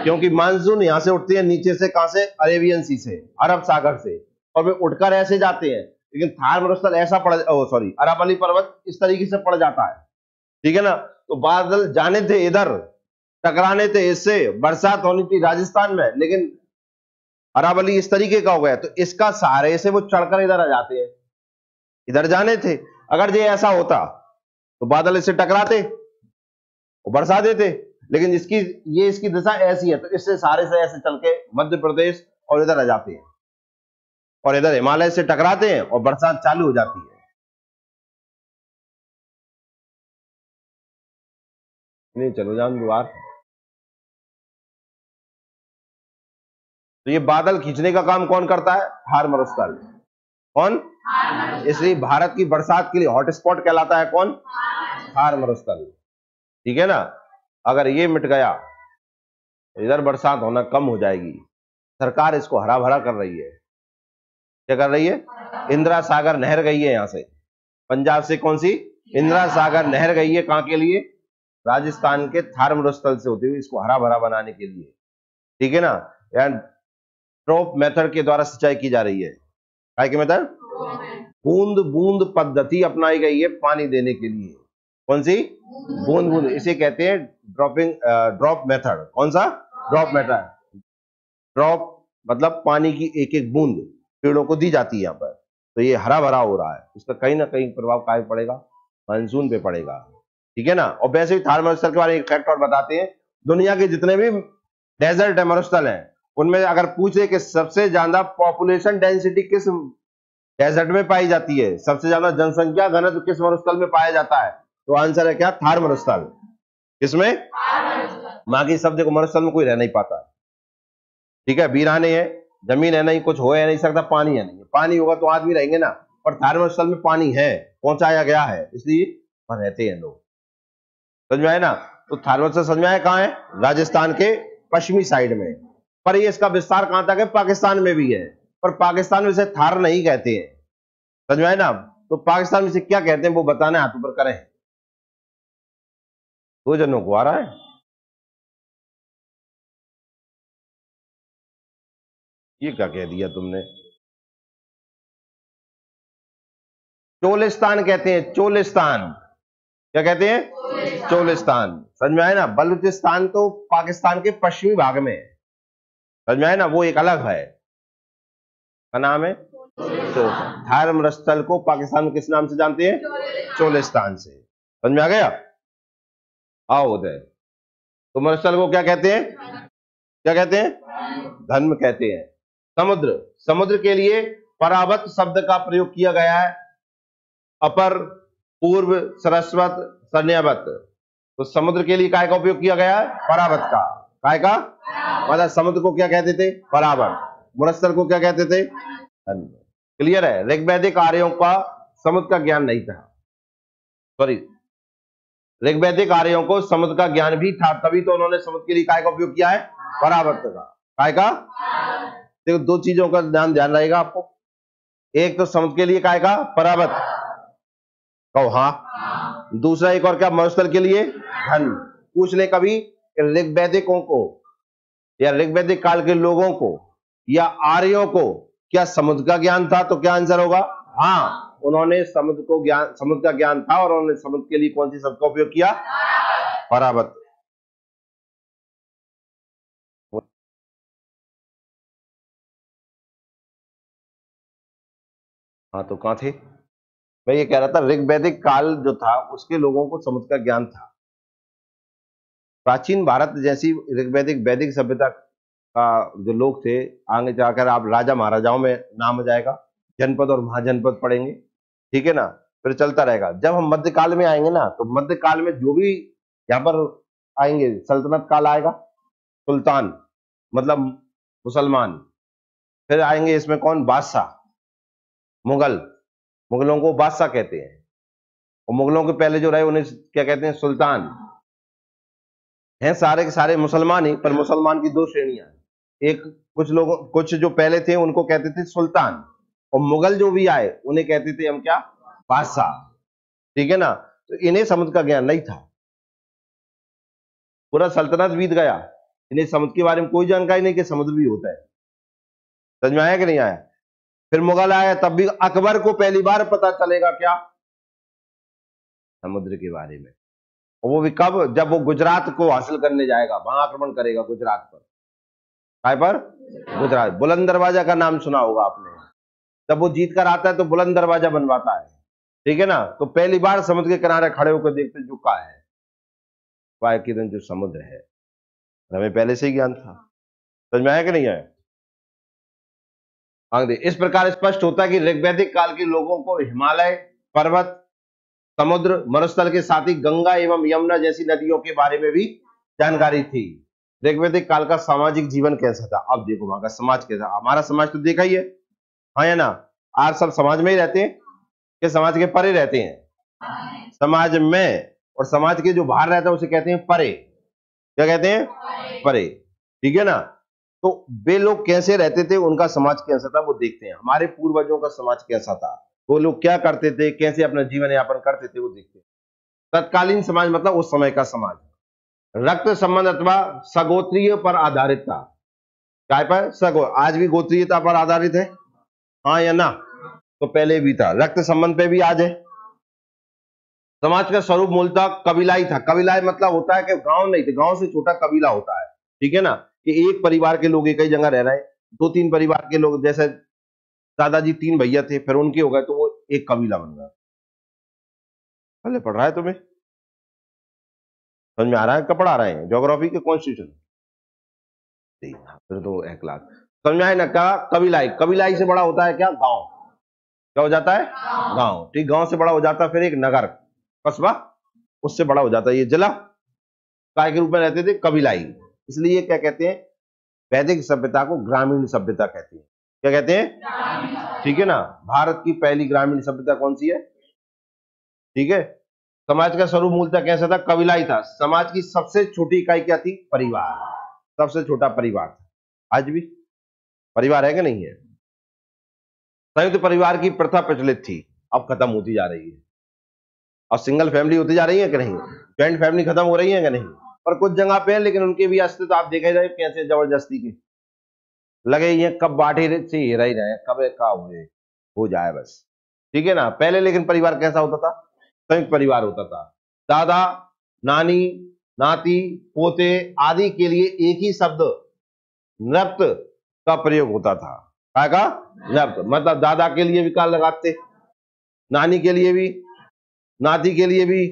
क्योंकि मानसून यहां से उठती है नीचे से, कहां से? अरेबियन सी से, अरब सागर से, और वे उठकर ऐसे जाते हैं, लेकिन थार मरुस्थल ऐसा सॉरी अरावली पर्वत इस तरीके से पड़ जाता है, ठीक है ना। तो बादल जाने थे इधर, टकराने थे इससे, बरसात होनी थी राजस्थान में, लेकिन अरावली इस तरीके का हो गया, तो इसका सहारे से वो चढ़कर इधर आ जाते हैं, इधर जाने थे। अगर ये ऐसा होता तो बादल इससे टकराते और बरसा देते, लेकिन इसकी दिशा ऐसी है, तो इससे सारे से ऐसे चल के मध्य प्रदेश और इधर आ जाते हैं, और इधर हिमालय से टकराते हैं और बरसात चालू हो जाती है। नहीं चलो जान दुआर। तो ये बादल खींचने का काम कौन करता है? थार मरुस्थल। कौन? इसलिए भारत की बरसात के लिए हॉटस्पॉट कहलाता है कौन? थार मरुस्थल, ठीक है ना। अगर ये मिट गया तो इधर बरसात होना कम हो जाएगी। सरकार इसको हरा भरा कर रही है। क्या कर रही है? इंदिरा सागर नहर गई है यहां से, पंजाब से। कौन सी? इंदिरा सागर नहर गई है, कहां के लिए? राजस्थान के थार मरुस्थल से होती हुई, इसको हरा भरा बनाने के लिए, ठीक है ना। यार ड्रॉप मेथड के द्वारा सिंचाई की जा रही है। काय के मेथड? बूंद बूंद पद्धति अपनाई गई है पानी देने के लिए। कौन सी? बूंद बूंद, इसे कहते हैं ड्रॉप मेथड। कौन सा? Drop method. ड्रॉप मतलब पानी की एक एक बूंद पेड़ों को दी जाती है यहाँ पर, तो ये हरा भरा हो रहा है। इसका कहीं ना कहीं प्रभाव काय पड़ेगा? मानसून पे पड़ेगा, ठीक है ना। और वैसे ही थार मरुस्थल के बारे में एक फैक्ट और बताते हैं, दुनिया के जितने भी डेजर्ट है, मरुस्थल है, उनमें अगर पूछे कि सबसे ज्यादा पॉपुलेशन डेंसिटी किस डेजर्ट में पाई जाती है, सबसे ज्यादा जनसंख्या घनत्व किस मरुस्थल में पाया जाता है, तो आंसर है क्या? थार मरुस्थल। किसमें? बाकी सब देखो मरुस्थल में कोई रह नहीं पाता, ठीक है, वीराने है, जमीन है नहीं, कुछ हो है नहीं सकता, पानी है नहीं, पानी होगा तो आदमी रहेंगे ना, पर थार मरुस्थल में पानी है, पहुंचाया गया है, इसलिए वहां रहते हैं लोग। समझ में आए ना? तो थार मरुस्थल समझ में आया कहां है? राजस्थान के पश्चिमी साइड में। पर ये इसका विस्तार कहां तक है? पाकिस्तान में भी है, पर पाकिस्तान में इसे थार नहीं कहते हैं। समझ में आए ना? तो पाकिस्तान में इसे क्या कहते हैं वो बताना है, हाथ ऊपर करें। दो जनों को आ रहा है, ये क्या कह दिया तुमने? चोलिस्तान कहते हैं, चोलिस्तान। क्या कहते हैं? चोलिस्तान। समझ में आए ना? बलूचिस्तान तो पाकिस्तान के पश्चिमी भाग में है, समझ में आए ना? वो एक अलग है, क्या नाम है? चोलिस्तान। थार मरुस्थल को पाकिस्तान में किस नाम से जानते हैं? चोलिस्तान से। समझ में आ गया? आओ उदय, तो मरुस्थल को क्या कहते हैं? क्या कहते हैं? धर्म कहते हैं। समुद्र, समुद्र के लिए परावत शब्द का प्रयोग किया गया है। अपर, पूर्व, सरस्वत, सरन्यावत। तो समुद्र के लिए काय का उपयोग किया गया है? परावत का। काय का? मतलब समुद्र को क्या कहते थे? परावत। मरुस्थल को क्या कहते थे? धर्म। क्लियर है? ऋग्वैदिक आर्यों का समुद्र का ज्ञान नहीं था, सॉरी, ऋग्वैदिक आर्यों को समुद्र का ज्ञान भी था, तभी तो उन्होंने समुद्र के लिए काय का उपयोग किया है? परावर्त का। काय का? देखो, दो चीजों का ध्यान रहेगा आपको। एक तो समुद्र के लिए काय का? परावर्त। कहो हाँ। दूसरा एक और क्या? मरुस्थल के लिए धन। पूछ ले कभी ऋग्वैदिकों को या ऋग्वैदिक काल के लोगों को या आर्यों को क्या समुद्र का ज्ञान था? तो क्या आंसर होगा? हाँ, उन्होंने समुद्र को ज्ञान, समुद्र का ज्ञान था और उन्होंने समुद्र के लिए कौन सी शब्द का उपयोग किया? परावत। हाँ, तो कहां थे? मैं ये कह रहा था ऋग्वैदिक काल जो था उसके लोगों को समुद्र का ज्ञान था। प्राचीन भारत जैसी ऋग्वैदिक वैदिक सभ्यता का जो लोग थे, आगे जाकर आप राजा महाराजाओं में नाम आ जाएगा, जनपद और महाजनपद पढ़ेंगे, ठीक है ना? फिर चलता रहेगा। जब हम मध्यकाल में आएंगे ना, तो मध्यकाल में जो भी यहाँ पर आएंगे, सल्तनत काल आएगा, सुल्तान मतलब मुसलमान। फिर आएंगे इसमें कौन? बादशाह, मुगल। मुगलों को बादशाह कहते हैं, और मुगलों के पहले जो रहे उन्हें क्या कहते हैं? सुल्तान। हैं सारे के सारे मुसलमान ही, पर मुसलमान की दो श्रेणियां हैं। एक, कुछ लोगों, कुछ जो पहले थे उनको कहते थे सुल्तान, और मुगल जो भी आए उन्हें कहते थे हम क्या? बादशाह। ठीक है ना? तो इन्हें समुद्र का ज्ञान नहीं था। पूरा सल्तनत बीत गया, इन्हें समुद्र के बारे में कोई जानकारी नहीं कि समुद्र भी होता है। समझ में आया कि नहीं आया? फिर मुगल आया, तब भी अकबर को पहली बार पता चलेगा क्या? समुद्र के बारे में। और वो भी कब? जब वो गुजरात को हासिल करने जाएगा, वहां आक्रमण करेगा गुजरात पर। काय पर? गुजरात। बुलंद दरवाजा का नाम सुना होगा आपने। जब वो जीत कर आता है तो बुलंद दरवाजा बनवाता है, ठीक है ना? तो पहली बार समुद्र के किनारे खड़े होकर देखते जो का है, वाह किरण जो समुद्र है। हमें पहले से ही ज्ञान था। समझ में आया कि नहीं आया? आगे इस प्रकार स्पष्ट होता है कि ऋग्वैदिक काल के लोगों को हिमालय, पर्वत, समुद्र, मरुस्थल के साथ ही गंगा एवं यमुना जैसी नदियों के बारे में भी जानकारी थी। ऋग्वैदिक काल का सामाजिक जीवन कैसा था? अब देखो वहां का समाज कैसा। हमारा समाज तो देखा ही है, हाँ या ना? आज सब समाज में ही रहते हैं कि समाज के परे रहते हैं? समाज में। और समाज के जो बाहर रहता है उसे कहते हैं परे। क्या कहते हैं? परे। ठीक है ना? तो वे लोग कैसे रहते थे, उनका समाज कैसा था, वो देखते हैं। हमारे पूर्वजों का समाज कैसा था, वो लोग क्या करते थे, कैसे अपना जीवन यापन करते थे, वो देखते हैं। तत्कालीन समाज मतलब उस समय का समाज रक्त संबंध अथवा सगोत्रीय पर आधारित था। क्या पर? सगो। आज भी गोत्रीयता पर आधारित है, हाँ या ना? तो पहले भी था, रक्त संबंध पे भी आज है। समाज का स्वरूप मूलतः कबीलाई था। कबीलाई मतलब होता है कि गांव नहीं थे, गांव से छोटा कबीला होता है, ठीक है ना? कि एक परिवार के लोग एक ही जगह रह रहे हैं, दो तीन परिवार के लोग, जैसे दादाजी तीन भैया थे, फिर उनके हो गए तो वो एक कबीला बन गया। पहले पढ़ रहा है तुम्हें? समझ में आ रहा है? कब पढ़ा रहे हैं? ज्योग्राफी के कॉन्स्टिट्यूशन? फिर तो 1 लाख। समझ में आए ना? क्या कबीलाई? कबीलाई से बड़ा होता है क्या? गांव। क्या हो जाता है? गांव। ठीक, गांव से बड़ा हो जाता है फिर एक नगर, कस्बा, उससे बड़ा हो जाता है ये जिला। काय के रूप में रहते थे? कबीलाई। इसलिए क्या कहते हैं? वैदिक सभ्यता को ग्रामीण सभ्यता कहते हैं। क्या कहते हैं? ठीक है ना? भारत की पहली ग्रामीण सभ्यता कौन सी है? ठीक है। समाज का स्वरूप मूलतः कैसा था? कबीलाई था। समाज की सबसे छोटी इकाई क्या थी? परिवार। सबसे छोटा परिवार था। आज भी परिवार है कि नहीं है? संयुक्त परिवार की प्रथा प्रचलित थी, अब खत्म होती जा रही है। अब सिंगल फैमिली होती जा रही है कि नहीं? जॉइंट फैमिली खत्म हो रही है कि नहीं? पर कुछ जगह पे है, लेकिन उनके भी अस्तित्व आप देखे जाए कैसे जबरदस्ती के लगे ये, कब बांटे से हेरा ही रहे, कब का हो जाए बस। ठीक है ना? पहले लेकिन परिवार कैसा होता था? संयुक्त परिवार होता था। दादा नानी, नाती, पोते आदि के लिए एक ही शब्द नृप्त का प्रयोग होता था। क्या का? नृप्त। मतलब दादा के लिए भी काल लगाते, नानी के लिए भी, नाती के लिए भी,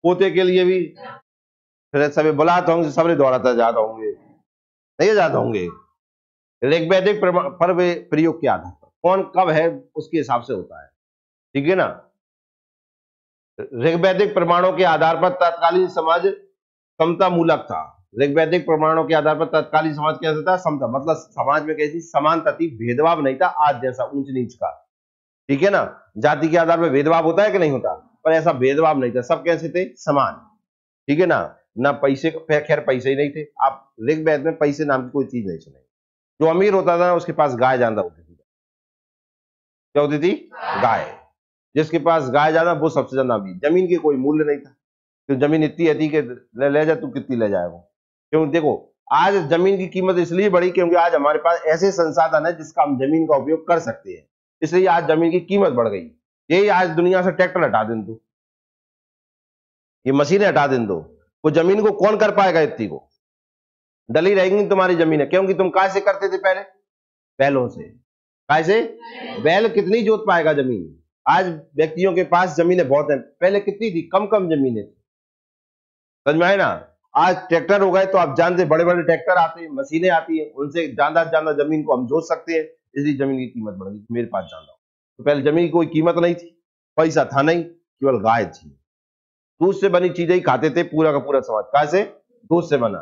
पोते के लिए भी। फिर सभी बुलाते होंगे, सबने दौड़ाता जाता होंगे, नहीं जाते होंगे। ऋग्वैदिक पर प्रयोग के आधार पर कौन कब है उसके हिसाब से होता है, ठीक है ना। ऋग्वैदिक प्रमाणों के आधार पर तत्कालीन समाज समता मूलक था। ऋग्वैदिक प्रमाणों के आधार पर तत्कालीन समाज कैसा था? समता, मतलब समाज में कैसी समानता थी, भेदभाव नहीं था आज जैसा ऊंच नीच का, ठीक है ना। जाति के आधार पर भेदभाव होता है कि नहीं होता, पर ऐसा भेदभाव नहीं था, सब कैसे थे? समान, ठीक है ना। ना पैसे, खैर पैसे ही नहीं थे, आप ऋग्वेद में पैसे नाम की कोई चीज नहीं सुनेंगे। जो अमीर होता था उसके पास गाय ज्यादा होती थी। क्या होती थी? गाय। जिसके पास गाय ज्यादा वो सबसे ज्यादा अमीर। जमीन की कोई मूल्य नहीं था, तो जमीन इतनी थी कि ले जा, तू कितनी ले जाए वो। क्यों? देखो, आज जमीन की कीमत इसलिए बढ़ी क्योंकि आज हमारे पास ऐसे संसाधन है जिसका हम जमीन का उपयोग कर सकते हैं, इसलिए आज जमीन की कीमत बढ़ गई। यही आज दुनिया से ट्रैक्टर हटा दें तो, ये मशीनें हटा दें तो, वो जमीन को कौन कर पाएगा? इतनी को डली रहेंगी तुम्हारी जमीन है, क्योंकि तुम काय से करते थे पहले? बैलों से। काय से? बैल कितनी जोत पाएगा जमीन? आज व्यक्तियों के पास जमीनें बहुत है, पहले कितनी थी? कम कम जमीनें थी, समझ में आए ना। आज ट्रैक्टर हो गए तो आप जानते, बड़े बड़े ट्रैक्टर आते हैं, मशीनें आती है, उनसे ज्यादा से ज्यादा जमीन को हम जोत सकते हैं, इसलिए जमीन की कीमत बढ़ गई। मेरे पास ज्यादा, तो पहले जमीन की कोई कीमत नहीं थी, पैसा था नहीं, केवल गाय थी। दूध से बनी चीजें ही खाते थे पूरा का पूरा समाज। कहा से? दूध से बना,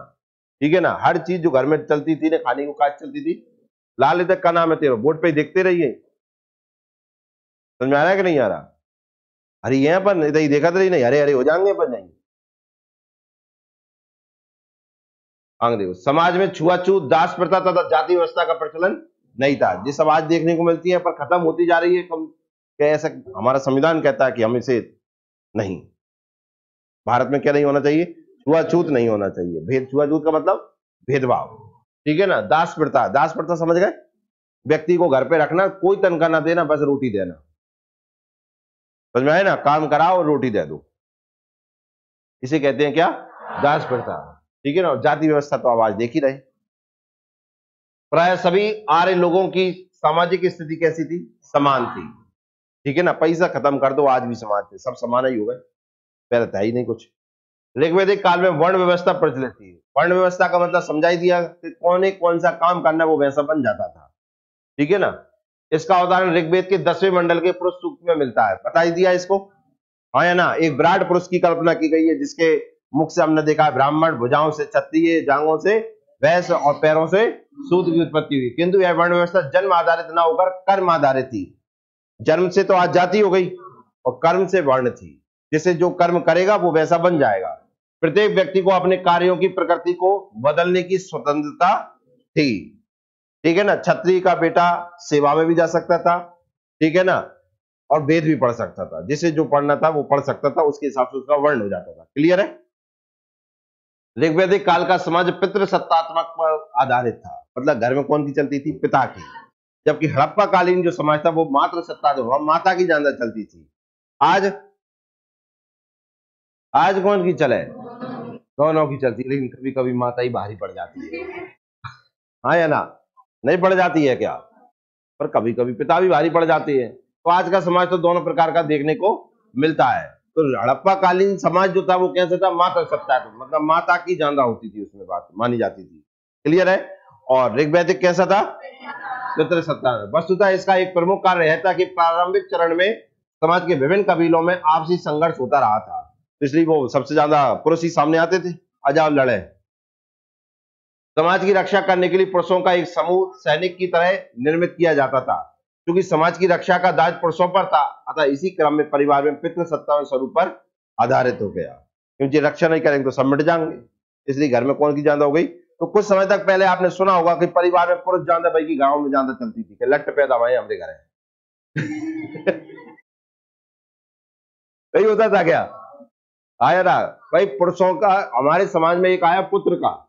ठीक है ना। हर चीज जो घर में चलती थी ना, खाने को काज चलती थी। लाल तक का नाम है तेरा, बोर्ड पे देखते रहिए, समझ में आ रहा है कि नहीं आ रहा? अरे यहाँ पर इधर ही देखा तो नहीं, हरे हरे हो जाएंगे पर नहीं। आगे देखो, समाज में छुआछूत, दास प्रथा तथा जाति व्यवस्था का प्रचलन नहीं था। जिस समाज देखने को मिलती है पर खत्म होती जा रही है, कम क्या ऐसा हमारा संविधान कहता है कि हम इसे नहीं, भारत में क्या नहीं होना चाहिए? छुआछूत नहीं होना चाहिए। छुआछूत का मतलब भेदभाव, ठीक है ना। दास प्रथा, दास प्रथा समझ गए? व्यक्ति को घर पे रखना, कोई तनख्वाह ना देना, बस रोटी देना, समझ में आए ना। काम कराओ और रोटी दे दो, इसे कहते हैं क्या? दास प्रथा, ठीक है ना। जाति व्यवस्था तो आवाज देख ही रहे। प्राय सभी आर्य लोगों की सामाजिक स्थिति कैसी थी? समान थी, ठीक है ना। पैसा खत्म कर दो, आज भी समाज थे, सब समान ही हो गए, पहले था ही नहीं कुछ। ऋग्वैदिक काल में वर्ण व्यवस्था प्रचलित थी। वर्ण व्यवस्था का मतलब समझाई दिया कि कौन सा काम करना वो वैसा बन जाता था, ठीक है ना। इसका उदाहरण ऋग्वेद के 10वें मंडल के पुरुष सूक्त में मिलता है, बता ही दिया इसको, हाँ या ना। एक विराट पुरुष की कल्पना की गई है जिसके मुख से हमने देखा ब्राह्मण, भुजाओं से क्षत्रिय, जांघों से वैश्य और पैरों से शूद्र की उत्पत्ति हुई। किंतु यह वर्ण व्यवस्था जन्म आधारित न होकर कर्म आधारित थी। जन्म से तो आज जाति हो गई और कर्म से वर्ण थी, जिसे जो कर्म करेगा वो वैसा बन जाएगा। प्रत्येक व्यक्ति को अपने कार्यों की प्रकृति को बदलने की स्वतंत्रता थी, ठीक है ना। क्षत्रिय का बेटा सेवा में भी जा सकता था, ठीक है ना, और वेद भी पढ़ सकता था, जिसे जो पढ़ना था वो पढ़ सकता था, उसके हिसाब से उसका वर्ण हो जाता था। क्लियर है? ऋग्वैदिक काल का समाज पितृसत्तात्मक पर आधारित था, मतलब घर में कौन की चलती थी? पिता की। जबकि हड़प्पा कालीन जो समाज था वो मात्र सत्ता, माता की ज्यादा चलती थी। आज आज कौन की चले? दोनों की चलती है, लेकिन कभी कभी माता ही भारी पड़ जाती है, हाँ या ना? नहीं पड़ जाती है क्या? पर कभी कभी पिता भी भारी पड़ जाते हैं। तो आज का समाज तो दोनों प्रकार का देखने को मिलता है। तो हड़प्पा कालीन समाज जो था वो कैसे था? माता सत्ता, मतलब माता की ज्यादा होती थी, उसमें बात मानी जाती थी। क्लियर है? और ऋग्वैदिक कैसा था? पितृ सत्ता। वस्तुतः इसका एक प्रमुख कारण यह था कि प्रारंभिक चरण में समाज के विभिन्न कबीलों में आपसी संघर्ष होता रहा था, तो इसलिए वो सबसे ज्यादा पुरुष ही सामने आते थे, आजाओ लड़े। समाज की रक्षा करने के लिए पुरुषों का एक समूह सैनिक की तरह निर्मित किया जाता था। क्योंकि समाज की रक्षा का दायित्व पुरुषों पर था, अतः इसी क्रम में परिवार में पितृ सत्ता स्वरूप पर आधारित हो गया। क्योंकि रक्षा नहीं करेंगे तो सब मिट जाएंगे, इसलिए घर में कौन की ज्यादा हो गई? तो कुछ समय तक पहले आपने सुना होगा कि परिवार में पुरुष ज्यादा, भाई की गांव में ज्यादा चलती थी कि लट पैदा हुए हमारे घर है। वही होता था क्या? आया ना भाई, पुरुषों का हमारे समाज में एक आया पुत्र का।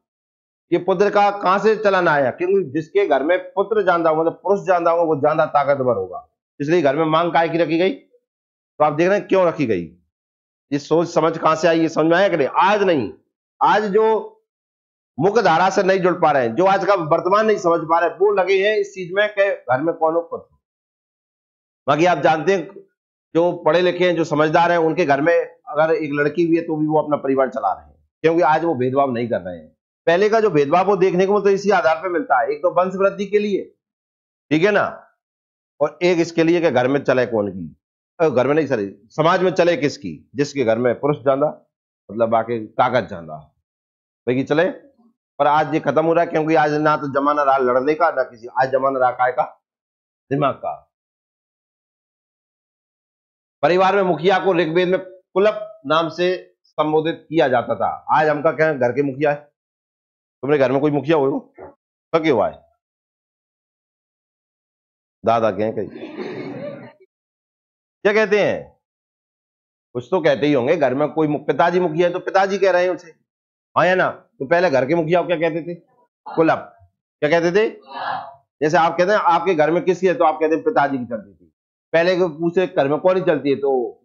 ये पुत्र का कहां से चलन आया? क्योंकि जिसके घर में पुत्र ज्यादा होगा, मतलब पुरुष ज्यादा होगा, वो ज्यादा ताकतवर होगा, इसलिए घर में मांग काय की रखी गई। तो आप देख रहे हैं क्यों रखी गई? ये सोच समझ कहां से आई, ये समझ में आया कि नहीं? आज नहीं, आज जो मुख्य धारा से नहीं जुड़ पा रहे हैं, जो आज का वर्तमान नहीं समझ पा रहे हैं, वो लगे हैं इस चीज में कि घर में कौन हो कौन। बाकी आप जानते हैं जो पढ़े लिखे हैं, जो समझदार हैं, उनके घर में अगर एक लड़की भी है तो भी वो अपना परिवार चला रहे हैं, क्योंकि आज वो भेदभाव नहीं कर रहे हैं। पहले का जो भेदभाव वो देखने को तो इसी आधार पर मिलता है, एक तो वंश वृद्धि के लिए, ठीक है ना, और एक इसके लिए कि घर में चले कौन की, घर में नहीं सर, समाज में चले किसकी, जिसके घर में पुरुष ज्यादा, मतलब बाकी कागज ज्यादा भाई चले। पर आज ये खत्म हो रहा है, क्योंकि आज ना तो जमाना रहा लड़ने का, ना किसी, आज जमाना रहा काय का, दिमाग का। परिवार में मुखिया को ऋग्वेद में कुलप नाम से संबोधित किया जाता था, आज हमका क्या घर के मुखिया है। तुमने घर में कोई मुखिया हो तो क्यों हुआ है, दादा के हैं कहीं, क्या कहते हैं, कुछ तो कहते ही होंगे। घर में कोई पिताजी मुखिया है तो पिताजी कह रहे हैं उसे, हाँ या ना। तो पहले घर के मुखिया क्या कहते थे, कुलप, क्या कहते थे। जैसे आप कहते हैं आपके घर में किसकी है, तो आप कहते हैं पिताजी की चलती थी। पहले पूछे घर में कौन ही चलती है, तो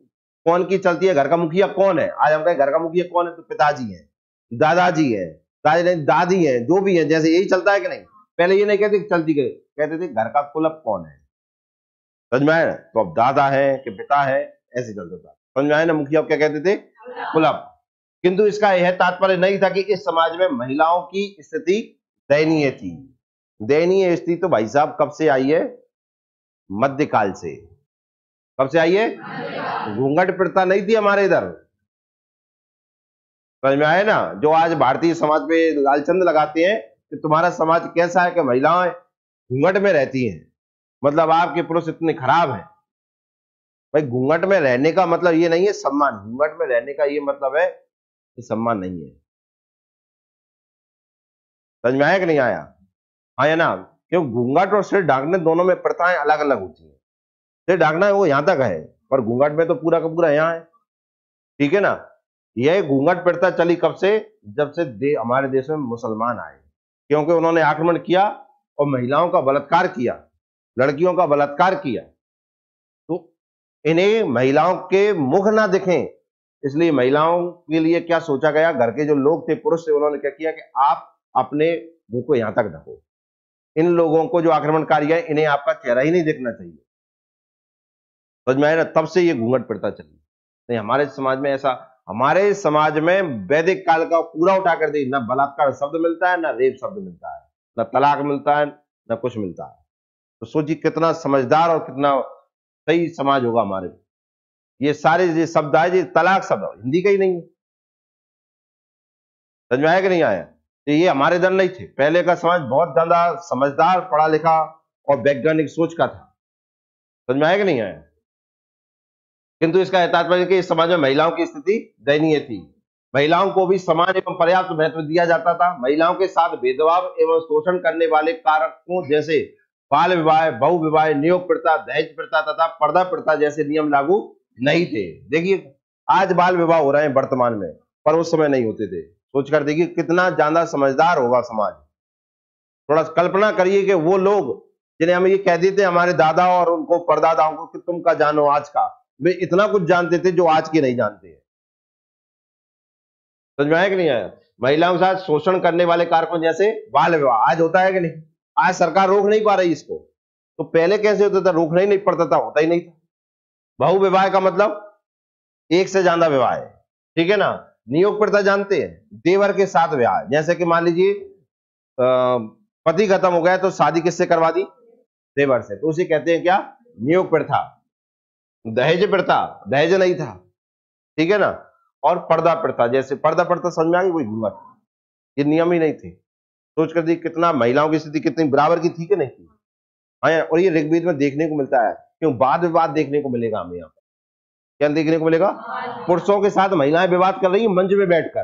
कौन की चलती है, घर का मुखिया कौन है। आज हम कहें घर का मुखिया कौन है, तो पिताजी है, दादाजी है, दादी है, जो भी है, जैसे यही चलता है कि नहीं। पहले ये नहीं कहते चलती गए, कहते थे घर का कुलप कौन है, समझ में आया ना। तो अब दादा है कि पिता है, ऐसे चलता था, समझ में आया ना। मुखिया क्या कहते थे, कुलप। किंतु इसका यह तात्पर्य नहीं था कि इस समाज में महिलाओं की स्थिति दयनीय थी। दयनीय स्थिति तो भाई साहब कब से आई है, मध्यकाल से। कब से आई है, घूंघट प्रथा नहीं थी हमारे इधर, समझ में आए ना। जो आज भारतीय समाज पे लालचंद लगाते हैं कि तुम्हारा समाज कैसा है कि महिलाएं घूंघट में रहती हैं, मतलब आपके पुरुष इतने खराब हैं। भाई घूंघट में रहने का मतलब ये नहीं है सम्मान, घूंघट में रहने का ये मतलब है कि सम्मान नहीं है। समझ में आया कि नहीं आया, हाँ या ना। क्यों, घूंघट और सिर ढांकने दोनों में प्रथाएं अलग अलग होती हैं। सिर ढांकना है वो यहां तक है, पर घूंघट में तो पूरा का पूरा यहाँ है, ठीक है ना। यह घूंघट प्रथा चली कब से, जब से हमारे देश में मुसलमान आए, क्योंकि उन्होंने आक्रमण किया और महिलाओं का बलात्कार किया, लड़कियों का बलात्कार किया। तो इन्हें महिलाओं के मुख ना दिखें, इसलिए महिलाओं के लिए क्या सोचा गया, घर के जो लोग थे, पुरुष थे, उन्होंने क्या किया कि आप अपने मुंह को यहां तक ढको। इन लोगों को जो आक्रमणकारी है, इन्हें आपका चेहरा ही नहीं देखना चाहिए, समझ में आया ना। तब से ये घूंघट प्रथा चली। नहीं, हमारे समाज में ऐसा, हमारे समाज में वैदिक काल का पूरा उठा कर दे, ना बलात्कार शब्द मिलता है, ना रेप शब्द मिलता है, ना तलाक मिलता है, ना कुछ मिलता है। तो सोचिए कितना समझदार और कितना सही समाज होगा हमारे। ये सारे ये शब्द आए, ये तलाक शब्द हिंदी का ही नहीं है, समझ में आया कि नहीं आया। तो ये हमारे इधर नहीं थे। पहले का समाज बहुत ज्यादा समझदार, पढ़ा लिखा और वैज्ञानिक सोच का था, समझ में आया कि नहीं आया। किंतु इसका तात्पर्य कि इस समाज में महिलाओं की स्थिति दयनीय थी। महिलाओं को भी समान एवं पर्याप्त महत्व दिया जाता था। महिलाओं के साथ भेदभाव एवं शोषण करने वाले कारकों जैसे बाल विवाह, बहु विवाह, नियोग प्रथा, दहेज प्रथा तथा पर्दा प्रथा जैसे नियम लागू नहीं थे। देखिए आज बाल विवाह हो रहे हैं वर्तमान में, पर उस समय नहीं होते थे। सोचकर देखिए कितना ज्यादा समझदार होगा समाज। थोड़ा कल्पना करिए कि वो लोग जिन्हें हम ये कह देते हमारे दादा और उनको परदादाओं को कि तुम का जानो आज का, वे इतना कुछ जानते थे जो आज के नहीं जानते हैं, समझ में आया कि नहीं आया। महिलाओं के साथ शोषण करने वाले कारकों जैसे बाल विवाह आज होता है कि नहीं, आज सरकार रोक नहीं पा रही इसको। तो पहले कैसे होता था, रोकना ही नहीं पड़ता था, होता ही नहीं था। बहु विवाह का मतलब एक से ज्यादा विवाह है, ठीक है ना। नियोग प्रथा जानते हैं, देवर के साथ विवाह, जैसे कि मान लीजिए पति खत्म हो गया तो शादी किससे करवा दी, देवर से, तो उसे कहते हैं क्या, नियोग प्रथा। दहेज प्रथा, दहेज नहीं था, ठीक है ना। और पर्दा प्रथा, जैसे पर्दा प्रथा समझ में आ गई, वही घूंघट, ये नियम ही नहीं थे। सोच कर दी कितना महिलाओं की स्थिति कितनी बराबर की थी कि नहीं थी। हाँ, और ये ऋग्वेद में देखने को मिलता है। क्यों, वाद विवाद देखने को मिलेगा हमें यहाँ पर। क्या देखने को मिलेगा, पुरुषों के साथ महिलाएं विवाद कर रही है मंच में बैठकर।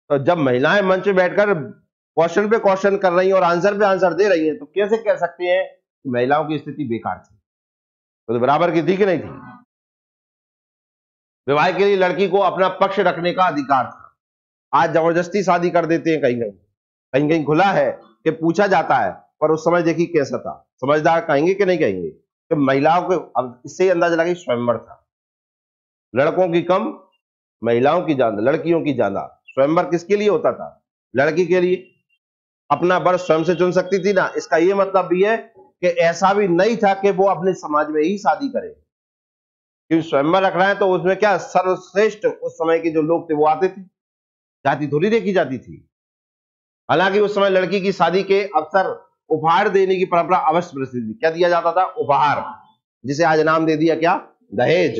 तो जब महिलाएं मंच में बैठकर क्वेश्चन पे क्वेश्चन कर रही हैं और आंसर पे आंसर दे रही हैं, तो कैसे कह सकते हैं कि महिलाओं की स्थिति बेकार थी। तो बराबर की थी कि नहीं थी। विवाह के लिए लड़की को अपना पक्ष रखने का अधिकार था। आज जबरदस्ती शादी कर देते हैं, कहीं कहीं, कहीं कहीं खुला है कि पूछा जाता है, पर उस समय देखिए कैसा था। समझदार कहेंगे कि नहीं कहेंगे कि महिलाओं को, अब इससे अंदाजा लगा स्वयंवर था, लड़कों की कम महिलाओं की ज्यादा, लड़कियों की ज्यादा। स्वयंवर किसके लिए होता था? लड़की के लिए। अपना वर स्वयं से चुन सकती थी ना। इसका यह मतलब भी है कि ऐसा भी नहीं था कि वो अपने समाज में ही शादी करे, क्योंकि स्वयंवर रख रहा है तो उसमें क्या सर्वश्रेष्ठ उस समय के जो लोग थे वो आते थे, जाति थोड़ी देखी जाती थी। हालांकि उस समय लड़की की शादी के अवसर उपहार देने की परंपरा अवश्य प्रसिद्ध थी। क्या दिया जाता था? उपहार, जिसे आज नाम दे दिया क्या? दहेज।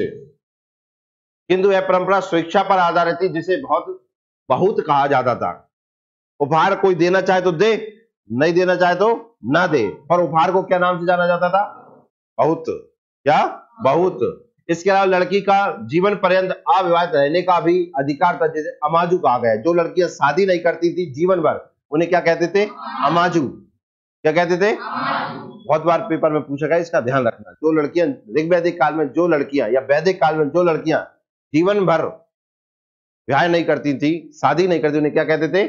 किंतु यह परंपरा स्वेच्छा पर आधारित थी, जिसे बहुत बहुत कहा जाता था। उपहार कोई देना चाहे तो दे, नहीं देना चाहे तो ना दे, पर उपहार को क्या नाम से जाना जाता था? बहुत। क्या? बहुत। इसके अलावा लड़की का जीवन पर्यंत अविवाहित रहने का भी अधिकार था, जिसे अमाजू कहा गया है। जो लड़कियां शादी नहीं करती थी जीवन भर, उन्हें क्या कहते थे? अमाजू। क्या कहते थे? बहुत बार पेपर में पूछा गया, इसका ध्यान रखना। जो लड़कियां ऋग वैदिक काल में, जो लड़कियां या वैदिक काल में जो लड़कियां जीवन भर विवाह नहीं करती थी, शादी नहीं करती, उन्हें क्या कहते थे?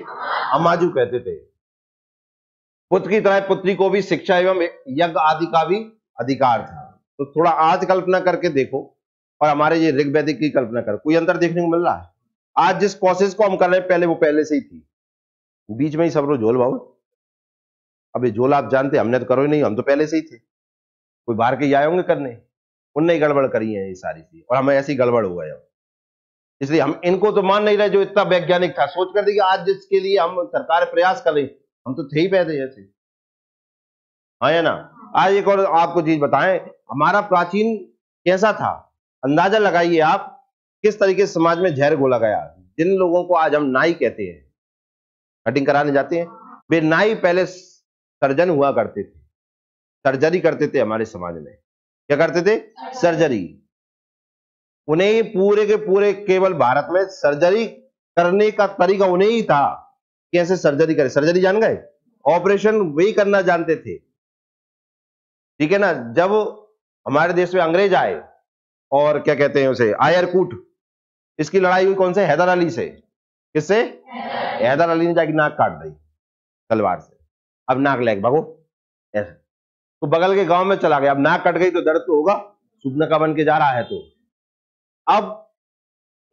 अमाजू कहते थे। पुत्र की तरह पुत्री को भी शिक्षा एवं यज्ञ आदि का भी अधिकार था। तो थोड़ा आज कल्पना करके देखो और हमारे ये ऋग वैदिक की कल्पना करो, कोई अंतर देखने को मिल रहा है? आज जिस प्रोसेस को हम कर रहे हैं, पहले वो पहले से ही थी। बीच में ही सब लोग झोल भाव। अब ये झोल आप जानते, हमने तो करो ही नहीं, हम तो पहले से ही थे। कोई बाहर के आए होंगे करने, उनने ही गड़बड़ करी है ये सारी चीज, और हमें ऐसी गड़बड़ हो गए। इसलिए हम इनको तो मान नहीं रहे जो इतना वैज्ञानिक था। सोच कर देखिए, आज जिसके लिए हम सरकार प्रयास कर रही, हम तो थे ही पहले ऐसे। हाँ या ना? आज एक और आपको चीज बताएं, हमारा प्राचीन कैसा था? अंदाजा लगाइए आप, किस तरीके से समाज में जहर घोला गया। जिन लोगों को आज हम नाई कहते हैं, कटिंग कराने जाते हैं, वे नाई पहले सर्जन हुआ करते थे, सर्जरी करते थे हमारे समाज में। क्या करते थे? सर्जरी। उन्हें पूरे के पूरे केवल भारत में सर्जरी करने का तरीका उन्हें ही था, कैसे सर्जरी करे। सर्जरी जान गए? ऑपरेशन वही करना जानते थे। ठीक है ना? जब हमारे देश में अंग्रेज आए और क्या कहते हैं उसे, आयरकूट, इसकी लड़ाई हुई कौन से? हैदर अली से। किससे? हैदर अली ने जाके नाक काट दी तलवार से। अब नाक लेके भागो ऐसे, तो बगल के गांव में चला गया। अब नाक कट गई तो दर्द तो होगा, सुबह का बन के जा रहा है। तो अब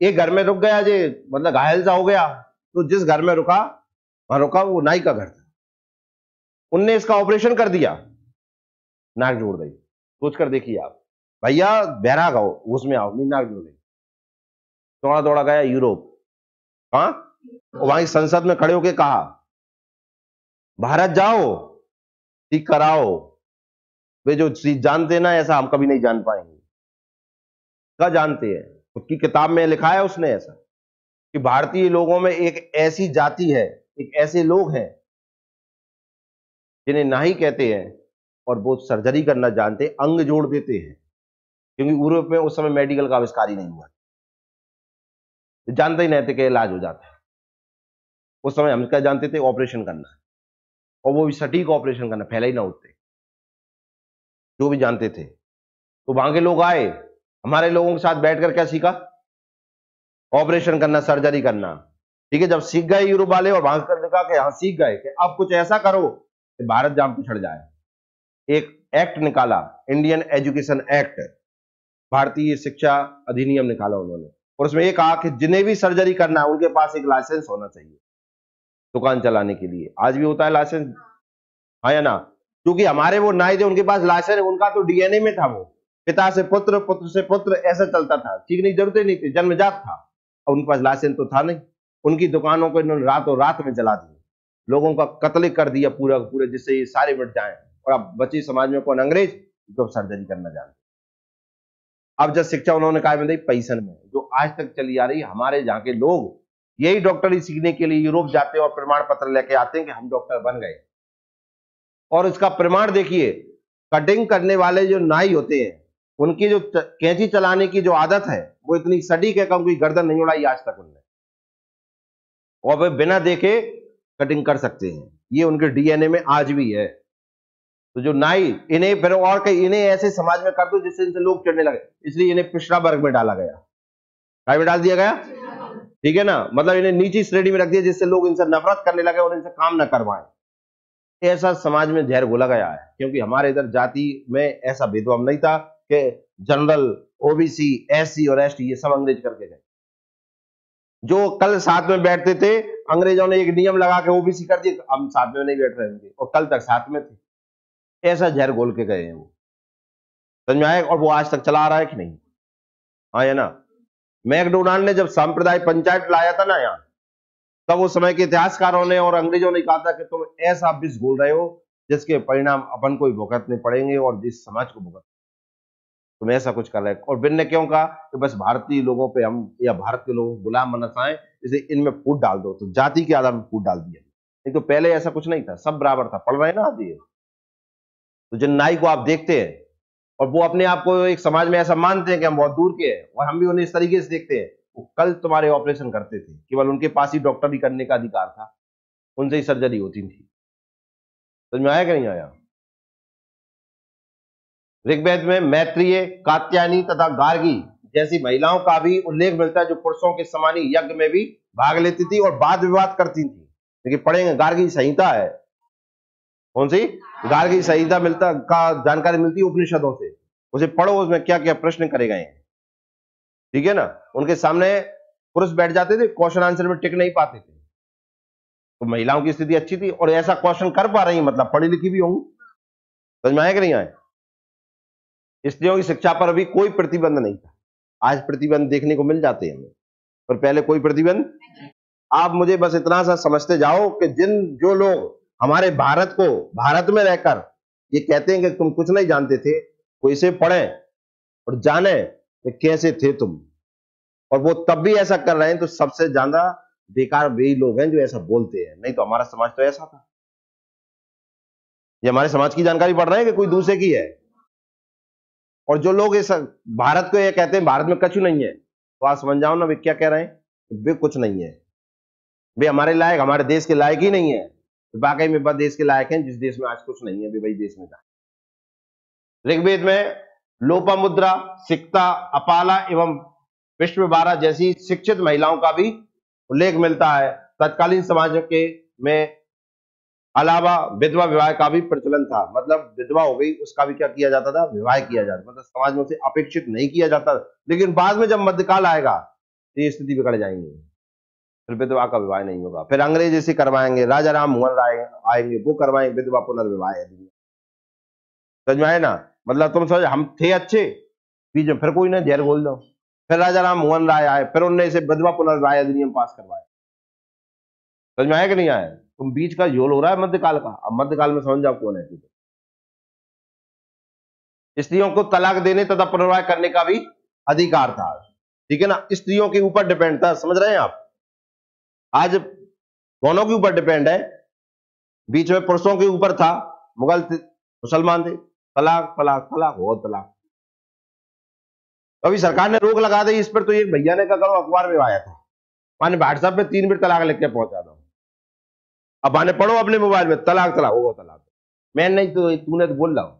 एक घर में रुक गया जे, मतलब घायल सा हो गया। तो जिस घर में रुका, वहां रुका, वो नाई का घर था। उनने इसका ऑपरेशन कर दिया, नाक जोड़ दी। सोच कर देखिए आप, भैया बहरा गाओ उसमें आओ, नहीं नाक जोड़ दी। दौड़ा दौड़ा गया यूरोप। कहां? वहां की संसद में खड़े होकर कहा, भारत जाओ, ठीक कराओ। वे जो चीज जानते ना, ऐसा हम कभी नहीं जान पाएंगे। क्या जानते हैं? खुद की किताब में लिखा है उसने ऐसा, कि भारतीय लोगों में एक ऐसी जाति है, एक ऐसे लोग हैं जिन्हें नाई कहते हैं, और वो सर्जरी करना जानते हैं, अंग जोड़ देते हैं। क्योंकि यूरोप में उस समय मेडिकल का आविष्कार ही नहीं हुआ, जानते ही नहीं थे कि इलाज हो जाता है। उस समय हम क्या जानते थे? ऑपरेशन करना, और वो भी सटीक ऑपरेशन करना, फैला ही ना उठते, जो भी जानते थे। तो वहां के लोग आए, हमारे लोगों के साथ बैठकर क्या सीखा? ऑपरेशन करना, सर्जरी करना। ठीक है, जब सीख गए यूरोप वाले, और वहां कर देखा कि हाँ सीख गए, कि अब कुछ ऐसा करो कि भारत जाम पिछड़ जाए। एक एक्ट निकाला, इंडियन एजुकेशन एक्ट, भारतीय शिक्षा अधिनियम निकाला उन्होंने। और उसमें ये कहा कि जिन्हें भी सर्जरी करना है, उनके पास एक लाइसेंस होना चाहिए दुकान चलाने के लिए। आज भी होता है लाइसेंस, हाँ या ना? क्योंकि हमारे वो नाई थे, उनके पास लाइसेंस, उनका तो डीएनए में था। वो पिता से पुत्र, पुत्र से पुत्र, ऐसा चलता था। सीखने की जरूरत ही नहीं थी, जन्मजात था। और उनके पास लाइसेंस तो था नहीं। उनकी दुकानों को इन्होंने रातों रात में जला दिया, लोगों का कत्ल कर दिया पूरा पूरे, जिससे ये सारे मिट जाए। और अब बची समाज में कौन? अंग्रेज, जो सर्जरी करना जानते। अब जब शिक्षा उन्होंने कायम दी पैसन में, जो आज तक चली आ रही है। हमारे यहाँ के लोग यही डॉक्टरी सीखने के लिए यूरोप जाते हैं और प्रमाण पत्र लेके आते हैं कि हम डॉक्टर बन गए। और इसका प्रमाण देखिए, कटिंग करने वाले जो नाई होते हैं, उनकी जो कैंची चलाने की जो आदत है, वो इतनी सटीक है कि उनकी गर्दन नहीं उड़ाई आज तक उनने, और वे बिना देखे कटिंग कर सकते हैं। ये उनके डीएनए में आज भी है। तो जो नाई, इन्हें फिर और कई, इन्हें ऐसे समाज में कर दो जिससे इनसे लोग चिढ़ने लगे, इसलिए इन्हें पिछड़ा वर्ग में डाला गया। काय में डाल दिया गया? ठीक है ना? मतलब इन्हें नीची श्रेणी में रख दिया, जिससे लोग इनसे नफरत करने लगे और इनसे काम न करवाएं। ऐसा समाज में जहर घोला गया है। क्योंकि हमारे इधर जाति में ऐसा भेदभाव नहीं था कि जनरल, ओबीसी, एससी और एसटी, ये सब अंग्रेज करके गए। जो कल साथ में बैठते थे, अंग्रेजों ने एक नियम लगा के ओबीसी कर दिया, हम साथ में नहीं बैठ रहे होंगे, और कल तक साथ में थे। ऐसा जहर घोल के गए हैं वो, समझ में आया? और वो आज तक चला आ रहा है कि नहीं? हाँ है ना। मैकडोनाल्ड ने जब सांप्रदायिक पंचायत लाया था ना यहाँ, तब उस समय के इतिहासकारों ने और अंग्रेजों ने कहा था कि तुम ऐसा विष घोल रहे हो जिसके परिणाम अपन को ही भुगतने पड़ेंगे और जिस समाज को भुगत, तुम ऐसा कुछ कर रहे हो। और बिन ने क्यों कहा कि बस भारतीय लोगों पे हम या भारत के लोगों को गुलाम बनना चाहें, इसे इनमें फूट डाल दो, तो जाति के आधार पर फूट डाल दिया। नहीं तो पहले ऐसा कुछ नहीं था, सब बराबर था। पढ़ रहे हैं ना आप ये? तो जिन नाई को आप देखते हैं और वो अपने आप को एक समाज में ऐसा मानते हैं कि हम बहुत दूर के हैं, और हम भी उन्हें इस तरीके से देखते हैं, वो कल तुम्हारे ऑपरेशन करते थे, केवल उनके पास ही डॉक्टरी करने का अधिकार था, उनसे ही सर्जरी होती थी। समझ में आया कि नहीं आया? ऋग्वेद में मैत्रेय, कात्यायनी तथा गार्गी जैसी महिलाओं का भी उल्लेख मिलता है, जो पुरुषों के समान ही यज्ञ में भी भाग लेती थी और वाद विवाद करती थी। देखिए पढ़ेंगे, गार्गी संहिता है। कौन सी? गार्गी संहिता मिलता का जानकारी मिलती है उपनिषदों से, उसे पढ़ो, उसमें क्या क्या प्रश्न करे गए हैं, ठीक है ना। उनके सामने पुरुष बैठ जाते थे, क्वेश्चन आंसर में टिक नहीं पाते थे, तो महिलाओं की स्थिति अच्छी थी, और ऐसा क्वेश्चन कर पा रही, मतलब पढ़ी लिखी भी होंगी। समझ में आया कि नहीं आया? स्त्रियों की शिक्षा पर अभी कोई प्रतिबंध नहीं था, आज प्रतिबंध देखने को मिल जाते हैं हमें, पर पहले कोई प्रतिबंध। आप मुझे बस इतना सा समझते जाओ कि जो लोग हमारे भारत को, भारत में रहकर ये कहते हैं कि तुम कुछ नहीं जानते थे, वो इसे पढ़ें और जाने कि कैसे थे तुम, और वो तब भी ऐसा कर रहे हैं, तो सबसे ज्यादा बेकार वही लोग हैं जो ऐसा बोलते हैं। नहीं तो हमारा समाज तो ऐसा था। ये हमारे समाज की जानकारी पढ़ रहे हैं कि कोई दूसरे की है? और जो लोग इस भारत को ये कहते हैं भारत में कछु नहीं है, तो आप समझ जाओ ना वे क्या कह रहे हैं, वे कुछ नहीं है, वे हमारे लायक, हमारे देश के लायक ही नहीं है। तो वाकई में बस देश के लायक हैं, जिस देश में आज कुछ नहीं है, वे वही देश में जाए। ऋग्वेद में लोपामुद्रा, सिक्ता, अपाला एवं विश्ववारा जैसी शिक्षित महिलाओं का भी उल्लेख मिलता है। तत्कालीन समाज के में अलावा विधवा विवाह का भी प्रचलन था, मतलब विधवा हो गई उसका भी क्या किया जाता था, विवाह किया जाता, मतलब समाज में उसे अपेक्षित नहीं किया जाता। लेकिन बाद में जब मध्यकाल आएगा तो ये स्थिति बिगड़ जाएंगी, फिर विधवा का विवाह नहीं होगा, फिर अंग्रेज इसे करवाएंगे, राजा राम मोहन राय आएंगे, वो करवाएंगे विधवा पुनर्विवाह। समझ में आए ना? मतलब तुम समझ, हम थे अच्छे, बीच में फिर कोई ने जहर घोल दो, फिर राजा राम मोहन राय आए, फिर उन्होंने इसे विधवा पुनर्विवाह अधिनियम पास करवाया। समझ में आया कि नहीं आया? तुम बीच का झोल हो रहा है मध्यकाल का, अब मध्यकाल में समझ जाओ कौन है। स्त्रियों को तलाक देने तथा पुनर्विवाह करने का भी अधिकार था, ठीक है ना। स्त्रियों के ऊपर डिपेंड था, समझ रहे हैं आप? आज दोनों के ऊपर डिपेंड है, बीच में पुरुषों के ऊपर था, मुगल थे, मुसलमान थे, तलाक तलाक तलाक हो तलाक। अभी सरकार ने रोक लगा दी इस पर, तो एक भैया ने क्या करो, अखबार में आया था, माने व्हाट्सएप पे 3 मिनट तलाक लिख के पहुंचा दो, अब माने पढ़ो अपने मोबाइल में, तलाक तलाक हो तलाक। मैं नहीं, तो तूने तो बोल रहा हूं,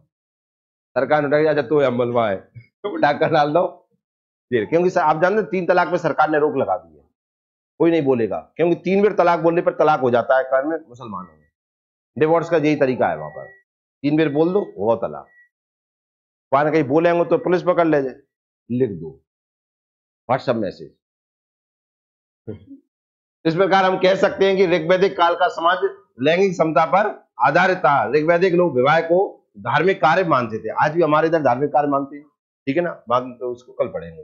सरकार ने अच्छा तो अमल है तो डाकर डाल दो फिर, क्योंकि आप जानते 3 तलाक पे सरकार ने रोक लगा दी है, कोई नहीं बोलेगा, क्योंकि 3 बार तलाक बोलने पर तलाक हो जाता है कारण में मुसलमानों में। डिवोर्स का यही तरीका है, वहां पर 3 बार बोल दो हो तलाक, वहां कहीं बोलेंगे तो पुलिस पकड़ ले जाए, लिख दो व्हाट्सएप मैसेज। इस प्रकार हम कह सकते हैं कि ऋग्वैदिक काल का समाज लैंगिक समता पर आधारित था। ऋग्वैदिक लोग विवाह को धार्मिक कार्य मानते थे, आज भी हमारे इधर धार्मिक कार्य मानते हैं, ठीक है ना। बाकी तो उसको कल पढ़ेंगे।